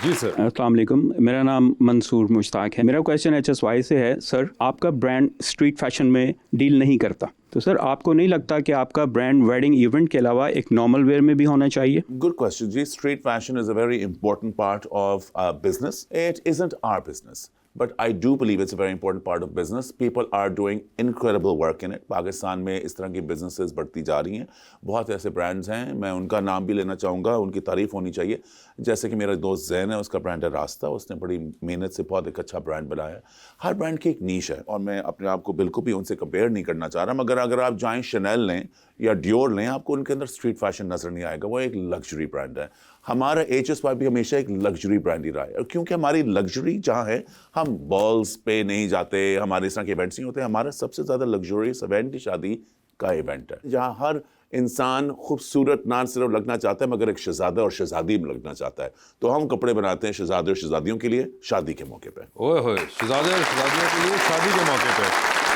जी सर। अस्सलाम वालेकुम, मेरा नाम मंसूर मुश्ताक है। मेरा क्वेश्चन HSY से है। सर, आपका ब्रांड स्ट्रीट फैशन में डील नहीं करता, तो सर आपको नहीं लगता कि आपका ब्रांड वेडिंग इवेंट के अलावा एक नॉर्मल वेयर में भी होना चाहिए? Good question. Ji, street fashion is a very important part of business. It isn't our business, but I do believe it's a very important part of business. People are doing incredible work in it. Pakistan में इस तरह की businesses बढ़ती जा रही हैं। बहुत ऐसे brands हैं, मैं उनका नाम भी लेना चाहूँगा, उनकी तारीफ होनी चाहिए। जैसे कि मेरा दोस्त जैन है, उसका ब्रांड है रास्ता, उसने बड़ी मेहनत से बहुत एक अच्छा ब्रांड बनाया है। हर ब्रांड की एक नीश है और मैं अपने आप को बिल्कुल भी उनसे कंपेयर नहीं करना चाह रहा, मगर अगर आप जाएँ शनेल लें या डियोर लें, आपको उनके अंदर स्ट्रीट फैशन नजर नहीं आएगा। वो एक लग्जरी ब्रांड है। हमारा HSY भी हमेशा एक लग्जरी ब्रांड ही रहा है, और क्योंकि हमारी लग्जरी जहाँ है, हम बॉल्स पे नहीं जाते, हमारे इस तरह के इवेंट्स नहीं होते। हमारा सबसे ज़्यादा लग्जरियस इवेंट ही शादी का इवेंट है, जहाँ हर इंसान खूबसूरत ना सिर्फ लगना चाहता है मगर एक शहजादा और शहजादी में लगना चाहता है। तो हम कपड़े बनाते हैं शहजादे और शहजादियों के लिए शादी के मौके पे। ओए होए, शहजादे और शहजादियों के लिए शादी के मौके पे।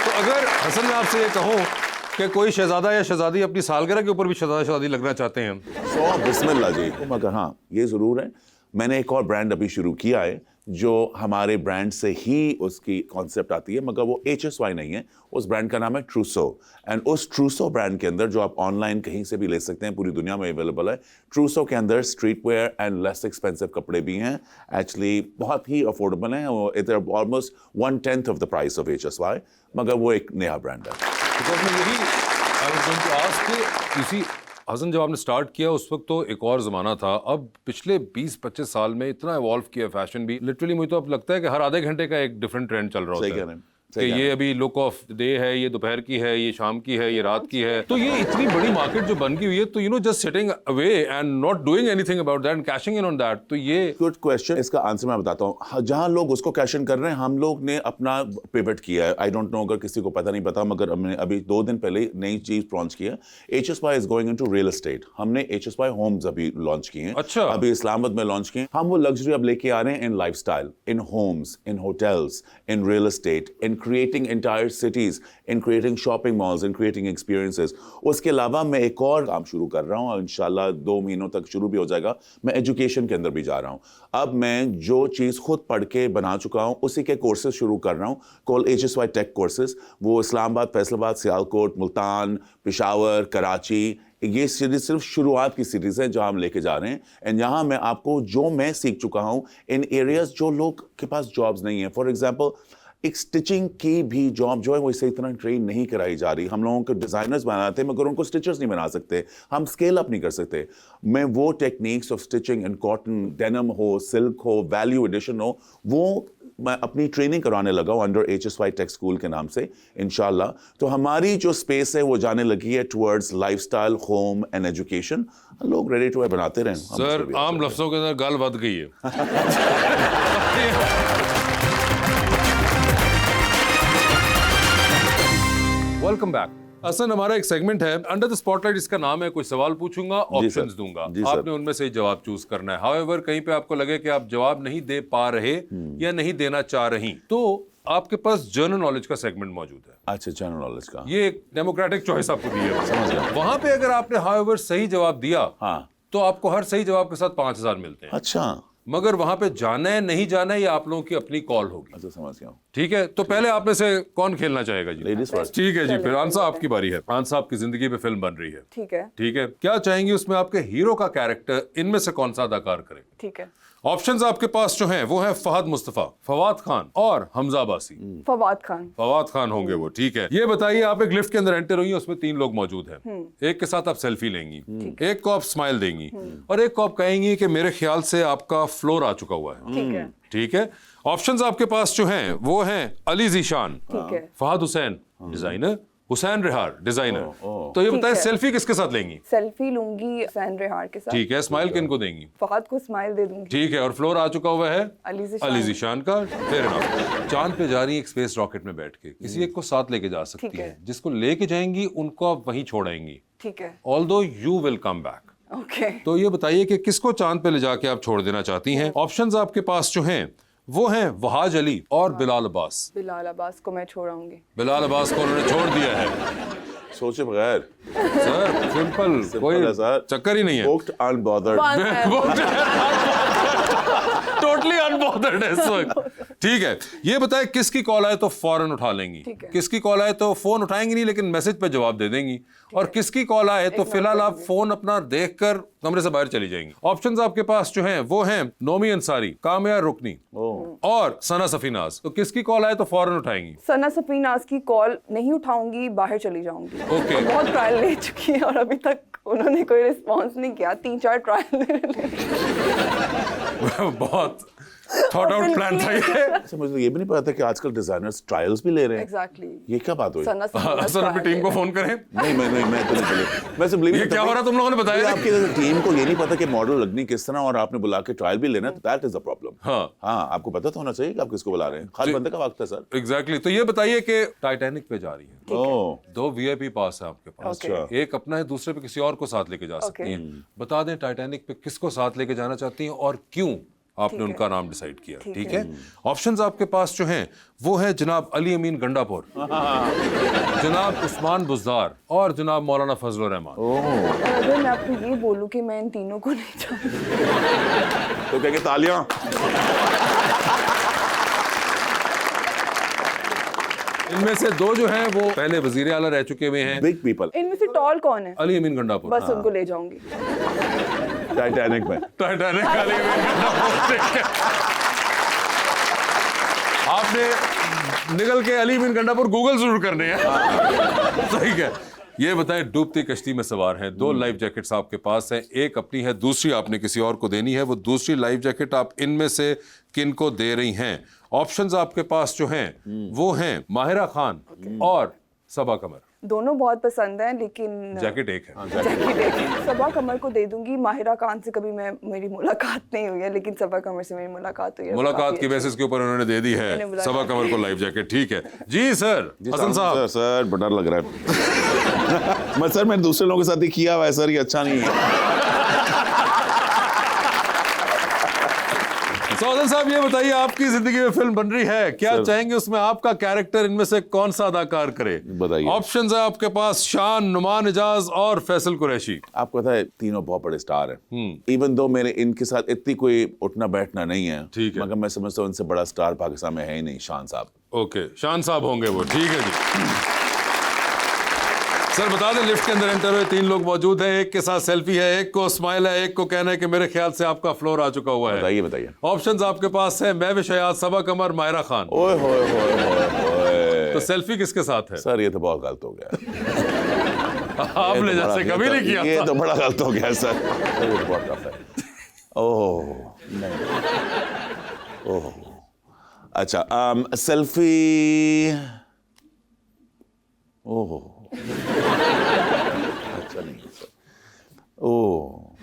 तो अगर हसन मैं आपसे ये कहूँ कि कोई शहजादा या शहजादी अपनी सालगिरह के ऊपर भी शहजादा शहजादी लगना चाहते हैं, सो बिस्मिल्लाह जी। मगर हाँ, ये ज़रूर है, मैंने एक और ब्रांड अभी शुरू किया है जो हमारे ब्रांड से ही उसकी कॉन्सेप्ट आती है, मगर वो HSY नहीं है। उस ब्रांड का नाम है ट्रूसो, एंड उस ट्रूसो ब्रांड के अंदर, जो आप ऑनलाइन कहीं से भी ले सकते हैं, पूरी दुनिया में अवेलेबल है, ट्रूसो के अंदर street wear and less expensive कपड़े भी हैं। एक्चुअली बहुत ही अफोर्डेबल हैं, वो इधर almost 1/10 of the price of HSY, मगर वो एक नया ब्रांड है। बिकॉज मैं यही I was going to ask कि इसी हसन जब आपने स्टार्ट किया उस वक्त तो एक और ज़माना था, अब पिछले 20-25 साल में इतना इवॉल्व किया फैशन भी। लिटरली मुझे तो अब लगता है कि हर आधे घंटे का एक डिफरेंट ट्रेंड चल रहा होता है। सही कह रहे हैं। कि ये अभी लुक ऑफ डे है, ये दोपहर की है, ये शाम की है, ये रात की है। तो ये इतनी बड़ी मार्केट जो बन गई हुई है, तो you know just sitting away and not doing anything about that and caching in on that, तो ये गुड क्वेश्चन। इसका आंसर मैं बताता हूँ। जहाँ लोग उसको कैश इन कर रहे हैं, हम लोग ने अपना पिवट किया है। आई डोंट नो अगर किसी को पता नहीं पता, मगर हमने अभी 2 दिन पहले नई चीज लॉन्च किया। HSY is going into real estate. हमने HSY होम्स अभी लॉन्च किए हैं। अच्छा। अभी इस्लामाबाद में लॉन्च किए। हम वो लग्जरी अब लेके आ रहे हैं in lifestyle, in homes, in hotels, in real estate, in creating entire cities, in creating shopping malls, in creating experiences. उसके अलावा मैं एक और काम शुरू कर रहा हूँ, इंशाल्लाह 2 महीनों तक शुरू भी हो जाएगा. मैं एजुकेशन के अंदर भी जा रहा हूँ. अब मैं जो चीज़ खुद पढ़ के बना चुका हूँ उसी के कोर्सेज शुरू कर रहा हूँ, कॉल HSY टेक कोर्सेज. वो इस्लामाबाद, फैसलाबाद, सियालकोट, मुल्तान, पेशावर, कराची, ये सीरीज सिर्फ शुरुआत की सीरीज है जो हम लेके जा रहे हैं. एंड यहाँ मैं आपको जो मैं सीख चुका हूँ इन एरियाज जो लोग के पास जॉब्स नहीं है. फॉर एग्जांपल एक स्टिचिंग की भी जॉब जो है वो इसी तरह ट्रेन नहीं कराई जा रही. हम लोगों को डिज़ाइनर्स बनाते हैं मगर उनको स्टिचर्स नहीं बना सकते. हम स्केल अप नहीं कर सकते. मैं वो techniques of stitching in cotton, denim हो, सिल्क हो, वैल्यू एडिशन हो, वो मैं अपनी ट्रेनिंग कराने लगा हूँ अंडर HSY टेक स्कूल के नाम से इंशाल्लाह. तो हमारी जो स्पेस है वो जाने लगी है towards lifestyle, home and education. लोग रेडी टू बनाते रहें. सर आम लफ्जों के अंदर गाल बद गई है. Welcome back. असन हमारा एक सेगमेंट है अंडर द स्पॉटलाइट, इसका नाम है कुछ सवाल पूछूंगा, ऑप्शंस दूंगा, आपने उनमें से जवाब चूज करना है. हाउएवर कहीं पे आपको लगे कि आप जवाब नहीं दे पा रहे या नहीं देना चाह रही तो आपके पास जनरल नॉलेज का सेगमेंट मौजूद है. अच्छा, जनरल नॉलेज का ये एक डेमोक्रेटिक चॉइस आपको दी है. समझ गया. वहां पे अगर आपने हाउएवर सही जवाब दिया हाँ, तो आपको हर सही जवाब के साथ 5,000 मिलते हैं. अच्छा मगर वहां पे जाना है नहीं जाना है ये आप लोगों की अपनी कॉल होगी. अच्छा, समझ गया. ठीक है, तो पहले आप में से कौन खेलना चाहेगा जी? Ladies first. ठीक है जी, फिर आंसर आपकी बारी है. आंसर आपकी जिंदगी पे फिल्म बन रही है. ठीक है. ठीक है, क्या चाहेंगी उसमें आपके हीरो का कैरेक्टर इनमें से कौन सा अदाकार करे? ठीक है. ऑप्शंस आपके पास जो हैं वो है फहद मुस्तफा, फवाद खान और हमजा अब्बासी. फवाद खान. फवाद खान होंगे वो. ठीक है, ये बताइए आप एक लिफ्ट के अंदर एंटर हुई हैं, उसमें 3 लोग मौजूद हैं. एक के साथ आप सेल्फी लेंगी, एक को आप स्माइल देंगी और एक को आप कहेंगी कि मेरे ख्याल से आपका फ्लोर आ चुका हुआ है. ठीक है. ठीक है, ऑप्शंस आपके पास जो हैं वो हैं अली जीशान, ठीक है. Fahad Hussain designer, Hussain Rehar designer. तो ये बताएं है. सेल्फी किसके साथ लेंगी? सेल्फी लूंगी हुसैन रेहार के साथ. ठीक है, स्माइल किनको देंगी? फहद को स्माइल दे दूंगी. ठीक है, और फ्लोर आ चुका हुआ है अली जीशान का. Fair enough. चांद पे जा रही है एक स्पेस रॉकेट में बैठ के, किसी एक को साथ लेके जा सकती ठीक है. है. जिसको लेके जाएंगी उनको आप वहीं छोड़ेंगी, ठीक है. Although you will come back. Okay. तो ये बताइए कि किसको चांद पे ले जाके आप छोड़ देना चाहती हैं? ऑप्शंस आपके पास जो हैं वो हैं वहाज अली और बिलाल अब्बास. बिलाल अब्बास को मैं छोड़ाऊंगी. बिलाल अब्बास को उन्होंने छोड़ दिया है. सोचे बगैर. सर सिंपल, कोई है सर. चक्कर ही नहीं है. Booked, unbothered. टोटली अनबॉदर्ड है इस वक्त. ठीक है, ये बताए किसकी कॉल आए तो फौरन उठा लेंगी, ठीक है. किसकी कॉल आए तो फोन उठाएंगी नहीं लेकिन मैसेज पे जवाब दे देंगी, और किसकी कॉल आए तो फिलहाल आप फोन अपना देखकर कमरे से बाहर चली जाएंगी. ऑप्शंस आपके पास जो हैं वो हैं नोमी अंसारी, कामिया रुकनी और सना सफीनाज. तो किसकी कॉल आए तो फौरन उठाएंगी? सना सफीनाज की कॉल नहीं उठाऊंगी, बाहर चली जाऊंगी. ओके. बहुत ट्रायल ले चुकी है और अभी तक उन्होंने कोई रिस्पॉन्स नहीं किया. 3-4 ट्रायल. बहुत थॉट आउट प्लान था ये. अच्छा, मुझे ये भी नहीं पता था कि आजकल डिजाइनर्स ट्रायल्स भी ले रहे हैं. एग्जैक्टली. ये क्या बात हुई? सना सफीनाज असल अपनी टीम को फोन करें. नहीं, मैं तो नहीं बोले. मैं सिर्फ ये क्या हो रहा तुम लोगों ने बताया? आपकी टीम को ये नहीं पता कि मॉडल लगनी किस तरह और आपने बुला के ट्रायल भी लेना, दैट इज द प्रॉब्लम. हाँ, आपको पता तो होना चाहिए कि आप किसको बुला रहे हैं. खास बंदे का वक्त है सर. एग्जैक्टली. तो ये बताइए कि टाइटैनिक पे जा रही है, ओह, 2 VIP पास है आपके पास. अच्छा. एक अपना है, दूसरे पे किसी और को साथ लेके जा सकती हैं. बता दें टाइटैनिक पे किसको साथ लेके जाना चाहती हैं और क्यों आपने उनका नाम डिसाइड किया. ठीक है, ऑप्शंस आपके पास जो हैं वो है जनाब अली अमीन गंडापुर, जनाब उस्मान बुज़दार और जनाब मौलाना फजलुर रहमान. अगर मैं आपको ये बोलूं कि मैं इन तीनों को नहीं जानती तो कहेंगे तालियां. इनमें से 2 जो हैं वो पहले वजीर आला रह चुके हुए हैं. Big people. इनमें से टॉल कौन है? अली अमीन गंडापुर. बस उनको ले जाऊंगी. टाइटैनिक में. टाइटैनिक अली अमीन गंडापुर. आपने निकल के अली अमीन गंडापुर गूगल जरूर करने हैं. सही है. ये बताएं, डूबती कश्ती में सवार हैं, 2 लाइफ जैकेट्स आपके पास हैं, एक अपनी है, दूसरी आपने किसी और को देनी है. वो दूसरी लाइफ जैकेट आप इनमें से किन को दे रही हैं? ऑप्शंस आपके पास जो हैं वो हैं माहिरा खान और सबा कमर. दोनों बहुत पसंद हैं लेकिन जैकेट एक है. जैकेट एक है. सबा कमर को दे दूंगी. माहिरा खान से कभी मेरी मुलाकात नहीं हुई है लेकिन सबा कमर से मेरी मुलाकात हुई है. मुलाकात की बेसिस के ऊपर उन्होंने दे दी है सबा कमर को लाइफ जैकेट. ठीक है जी सर. हसन साहब. सर बड़ा लग रहा है. सर मैंने दूसरे लोगों के साथ ही किया हुआ है सर, ये अच्छा नहीं है. हसन साहब ये बताइए, आपकी जिंदगी में फिल्म बन रही है, क्या चाहेंगे उसमें आपका कैरेक्टर इनमें से कौन सा अदाकार करे? बताइए। ऑप्शंस है आपके पास, शान, नुमान इजाज और फैसल कुरैशी। आपको पता है तीनों बहुत बड़े स्टार हैं। इवन दो मेरे इनके साथ इतनी कोई उठना बैठना नहीं है, ठीक है। मगर मैं समझता हूँ इनसे बड़ा स्टार पाकिस्तान में है ही नहीं, शान साहब। ओके, शान साहब होंगे वो, ठीक है जी। सर बता दें, लिफ्ट के अंदर एंटर हुए 3 लोग मौजूद हैं, एक के साथ सेल्फी है, एक को स्माइल है, एक को कहना है कि मेरे ख्याल से आपका फ्लोर आ चुका हुआ है। बताइए बताइए। ऑप्शंस आपके पास है, महविश हयात, सबा कमर, मायरा खान। ओए होए होए होए होए। तो सेल्फी किसके साथ है? सर ये तो बहुत गलत हो गया। आपने जैसे कभी नहीं किया ये था। तो बड़ा गलत हो गया सर। ये तो बहुत टफ है। ओह नहीं, ओह अच्छा, सेल्फी, ओह अच्छा नहीं sir, oh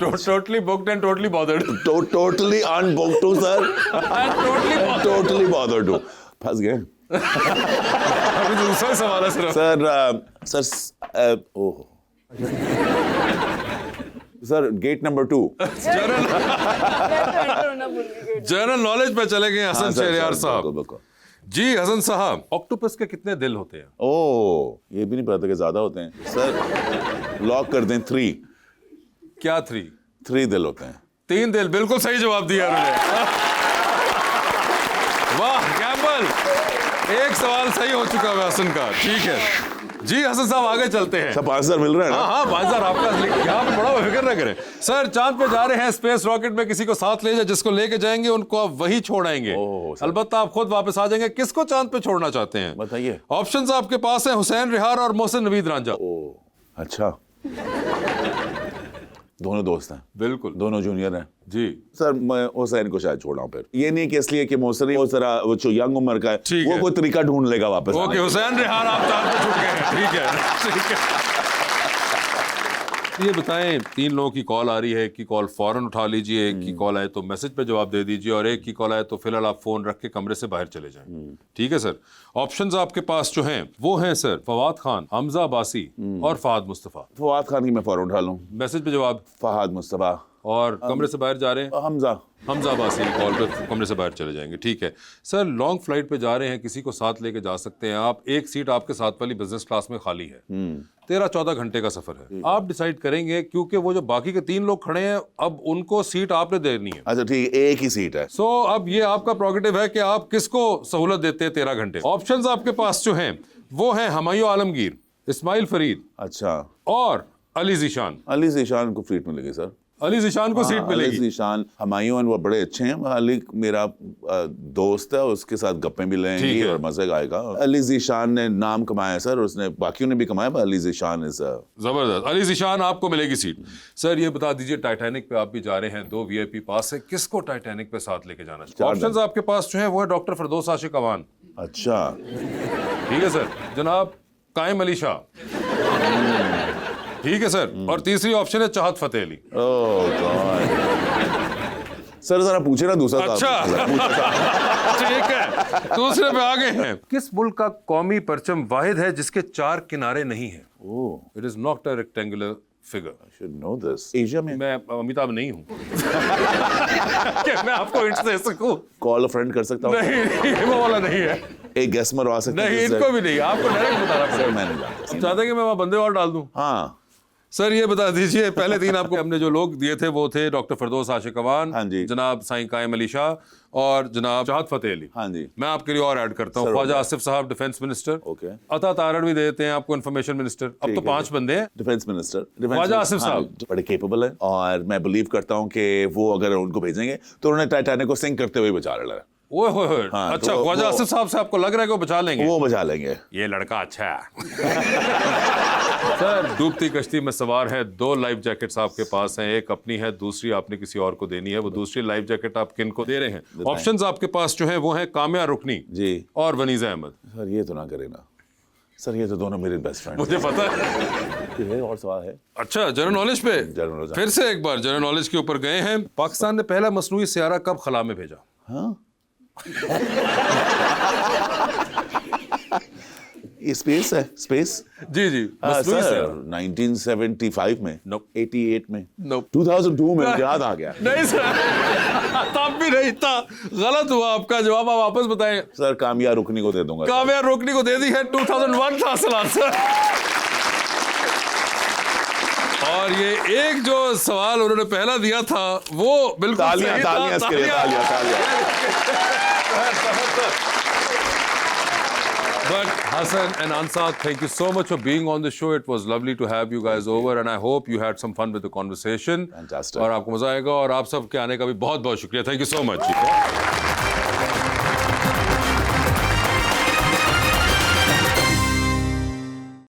totally booked and totally bothered. Totally unbooked too sir, totally bothered too, फंस गए। अभी तो दूसरा सवाल है सिर्फ। Sir oh sir, get number 2। General knowledge पे चले गए हसन शहरयार साहब। जी हसन साहब, ऑक्टोपस के कितने दिल होते हैं? ओह ये भी नहीं पता कि ज्यादा होते हैं सर। लॉक कर दें 3। क्या 3? 3 दिल होते हैं। 3 दिल, बिल्कुल सही जवाब दिया उन्होंने। वाह गैम्बल, एक सवाल सही हो चुका है हसन का। ठीक है जी हसन साहब, आगे चलते हैं। सब 5,000 मिल रहा है ना? हाँ 5,000 आपका, यहाँ पे बड़ा फिक्र ना करें। सर चांद पे जा रहे हैं, स्पेस रॉकेट में किसी को साथ ले जाए, जिसको लेके जाएंगे उनको आप वही छोड़ आएंगे, अलबत्ता आप खुद वापस आ जाएंगे। किसको चांद पे छोड़ना चाहते हैं? बताइए। ऑप्शंस आपके पास हैं, हुसैन रिहार और मोहसिन नवीद रांझा। ओह अच्छा, दोनों दोस्त हैं? बिल्कुल, दोनों जूनियर हैं जी। सर मैं हुसैन को शायद छोड़ा हूं। फिर ये नहीं कि इसलिए कि मोहसिन वो जरा वो जो यंग उम्र का है, ठीक वो है। कोई तरीका ढूंढ लेगा वापस आने ओके, का। हुसैन रिहार आप चांद पे छूट गए हैं। ठीक है ठीक है। ये बताएं, 3 लोगों की कॉल आ रही है, एक की कॉल फौरन उठा लीजिए, एक की कॉल आए तो मैसेज पे जवाब दे दीजिए, और एक की कॉल आए तो फिलहाल आप फोन रख के कमरे से बाहर चले जाएं। ठीक है सर। ऑप्शंस आपके पास जो हैं वो हैं सर, फवाद खान, हमजा अब्बासी और फहद मुस्तफ़ा। फवाद खान की मैं फौरन उठा लूं। मैसेज पे जवाब, फहद मुस्तफ़ा। और कमरे से बाहर जा रहे हैं, हमजा अब्बासी कॉल पे कमरे से बाहर चले जाएंगे। ठीक है सर, लॉन्ग फ्लाइट पे जा रहे हैं, किसी को साथ लेके जा सकते हैं आप, एक सीट आपके साथ वाली बिजनेस क्लास में खाली है, 13-14 घंटे का सफर है, आप डिसाइड करेंगे, क्योंकि वो जो बाकी के 3 लोग खड़े हैं अब उनको सीट आपने देनी है। अच्छा ठीक है, एक ही सीट है। सो अब ये आपका प्रोगेटिव है कि आप किसको सहूलत देते हैं 13 घंटे। ऑप्शंस आपके पास जो हैं वो हैं हुमायूं आलमगीर, इस्माइल फरीद अच्छा, और अली ज़ीशान। अली ज़ीशान को सीट मिलेगी सर। अली ज़ीशान को सीट अली मिलेगी। ज़ीशान, हुमायूं वो बड़े अच्छे हैं। अली मेरा दोस्त है, उसके साथ गप्पें भी लेंगी और मजे आएगा। अली ज़ीशान ने नाम कमाया सर, उसने बाकियों ने भी कमाया, पर अली ज़ीशान इज जबरदस्त। अली ज़ीशान आपको मिलेगी सीट। सर ये बता दीजिए, टाइटैनिक पे आप भी जा रहे हैं, 2 VIP पास है, किसको टाइटैनिक पे साथ लेके जाना चाहिए? ऑप्शंस आपके पास जो है वो है डॉक्टर फरदौस आशिक अवान। अच्छा ठीक है सर। जनाब कायम अली शाह। ठीक है सर। और तीसरी ऑप्शन है चाहत फतेह अली। ओह गॉड। सर जरा पूछे ना दूसरा। अच्छा ठीक है, दूसरे पे आ गए हैं। किस मुल्क का कौमी परचम वाहिद है जिसके 4 किनारे नहीं है? It is not a rectangular figure. I should know this. Asia में? मैं अमिताभ नहीं हूँ कि मैं आपको हिंट्स दे सकूं। कॉल अ फ्रेंड कर सकता हूँ? नहीं वो वाला नहीं है। एक गेस मरवा सकते हैं? नहीं इनको भी नहीं, आपको डायरेक्ट बताना सर पड़ेगा। मैं नहीं जानता। आप चाहते हैं कि मैं वहाँ बंदे और डाल दूं? हाँ सर ये बता दीजिए, पहले 3 आपको हमने जो लोग दिए थे वो थे डॉक्टर फरदौस आशिक अवान, हाँ जी, जनाब साईं कायम अली शाह और जनाब चाहत फतेह अली। हाँ जी। मैं आपके लिए और ऐड करता हूँ, ख्वाजा आसिफ साहब डिफेंस मिनिस्टर, ओके, अता तारड़ भी देते हैं आपको इन्फॉर्मेशन मिनिस्टर। अब तो 5 बंदे हैं। डिफेंस मिनिस्टर ख्वाजा आसिफ साहब बड़े केपेबल है, और मैं बिलीव करता हूँ कि वो अगर उनको भेजेंगे तो उन्होंने टाइटैनिक को सिंक करते हुए बचा लेना है। ओए होए होए। हाँ, अच्छा, तो ख्वाजा आसिफ साहब से आपको लग रहा है कि वो बचा लेंगे? वो बचा लेंगे। ये लड़का अच्छा है। सर डूबती कश्ती में सवार है, 2 लाइफ जैकेट्स आपके पास हैं, एक अपनी है, दूसरी आपने किसी और को देनी है। वो दूसरी लाइफ जैकेट आप किन को दे रहे हैं? ऑप्शंस आपके पास जो है वो है काम्या रुकनी जी और वनीज़ा अहमद। सर ये तो ना करे ना सर, ये तो दोनों मेरे बेस्ट फ्रेंड। मुझे पता है। और सवाल है? अच्छा जनरल नॉलेज पे जनरल फिर से एक बार जनरल नॉलेज के ऊपर गए हैं। पाकिस्तान ने पहला मसनूई सियारा कब खला में भेजा? हाँ ये स्पेस है, स्पेस। जी जी मसनूई सियारा 1975 में, Nope. 88 में, Nope. 2002 में, याद आ गया। नहीं सर तब भी नहीं था, गलत हुआ आपका जवाब, आप वापस बताएं। सर कामयाब रुकनी को दे दूंगा। कामयाब रोकनी को दे दी है, 2001 था असल आंसर। और ये एक जो सवाल उन्होंने पहला दिया था वो बिल्कुल तालियां सही था। तालियां इसके लिए, तालियां। But Hassan and Ansar, thank you so much for being on the show. It was lovely to have you guys over, and I hope you had some fun with the conversation. Fantastic. और आपको मजा आएगा, और आप सब के आने का भी बहुत बहुत शुक्रिया. Thank you so much.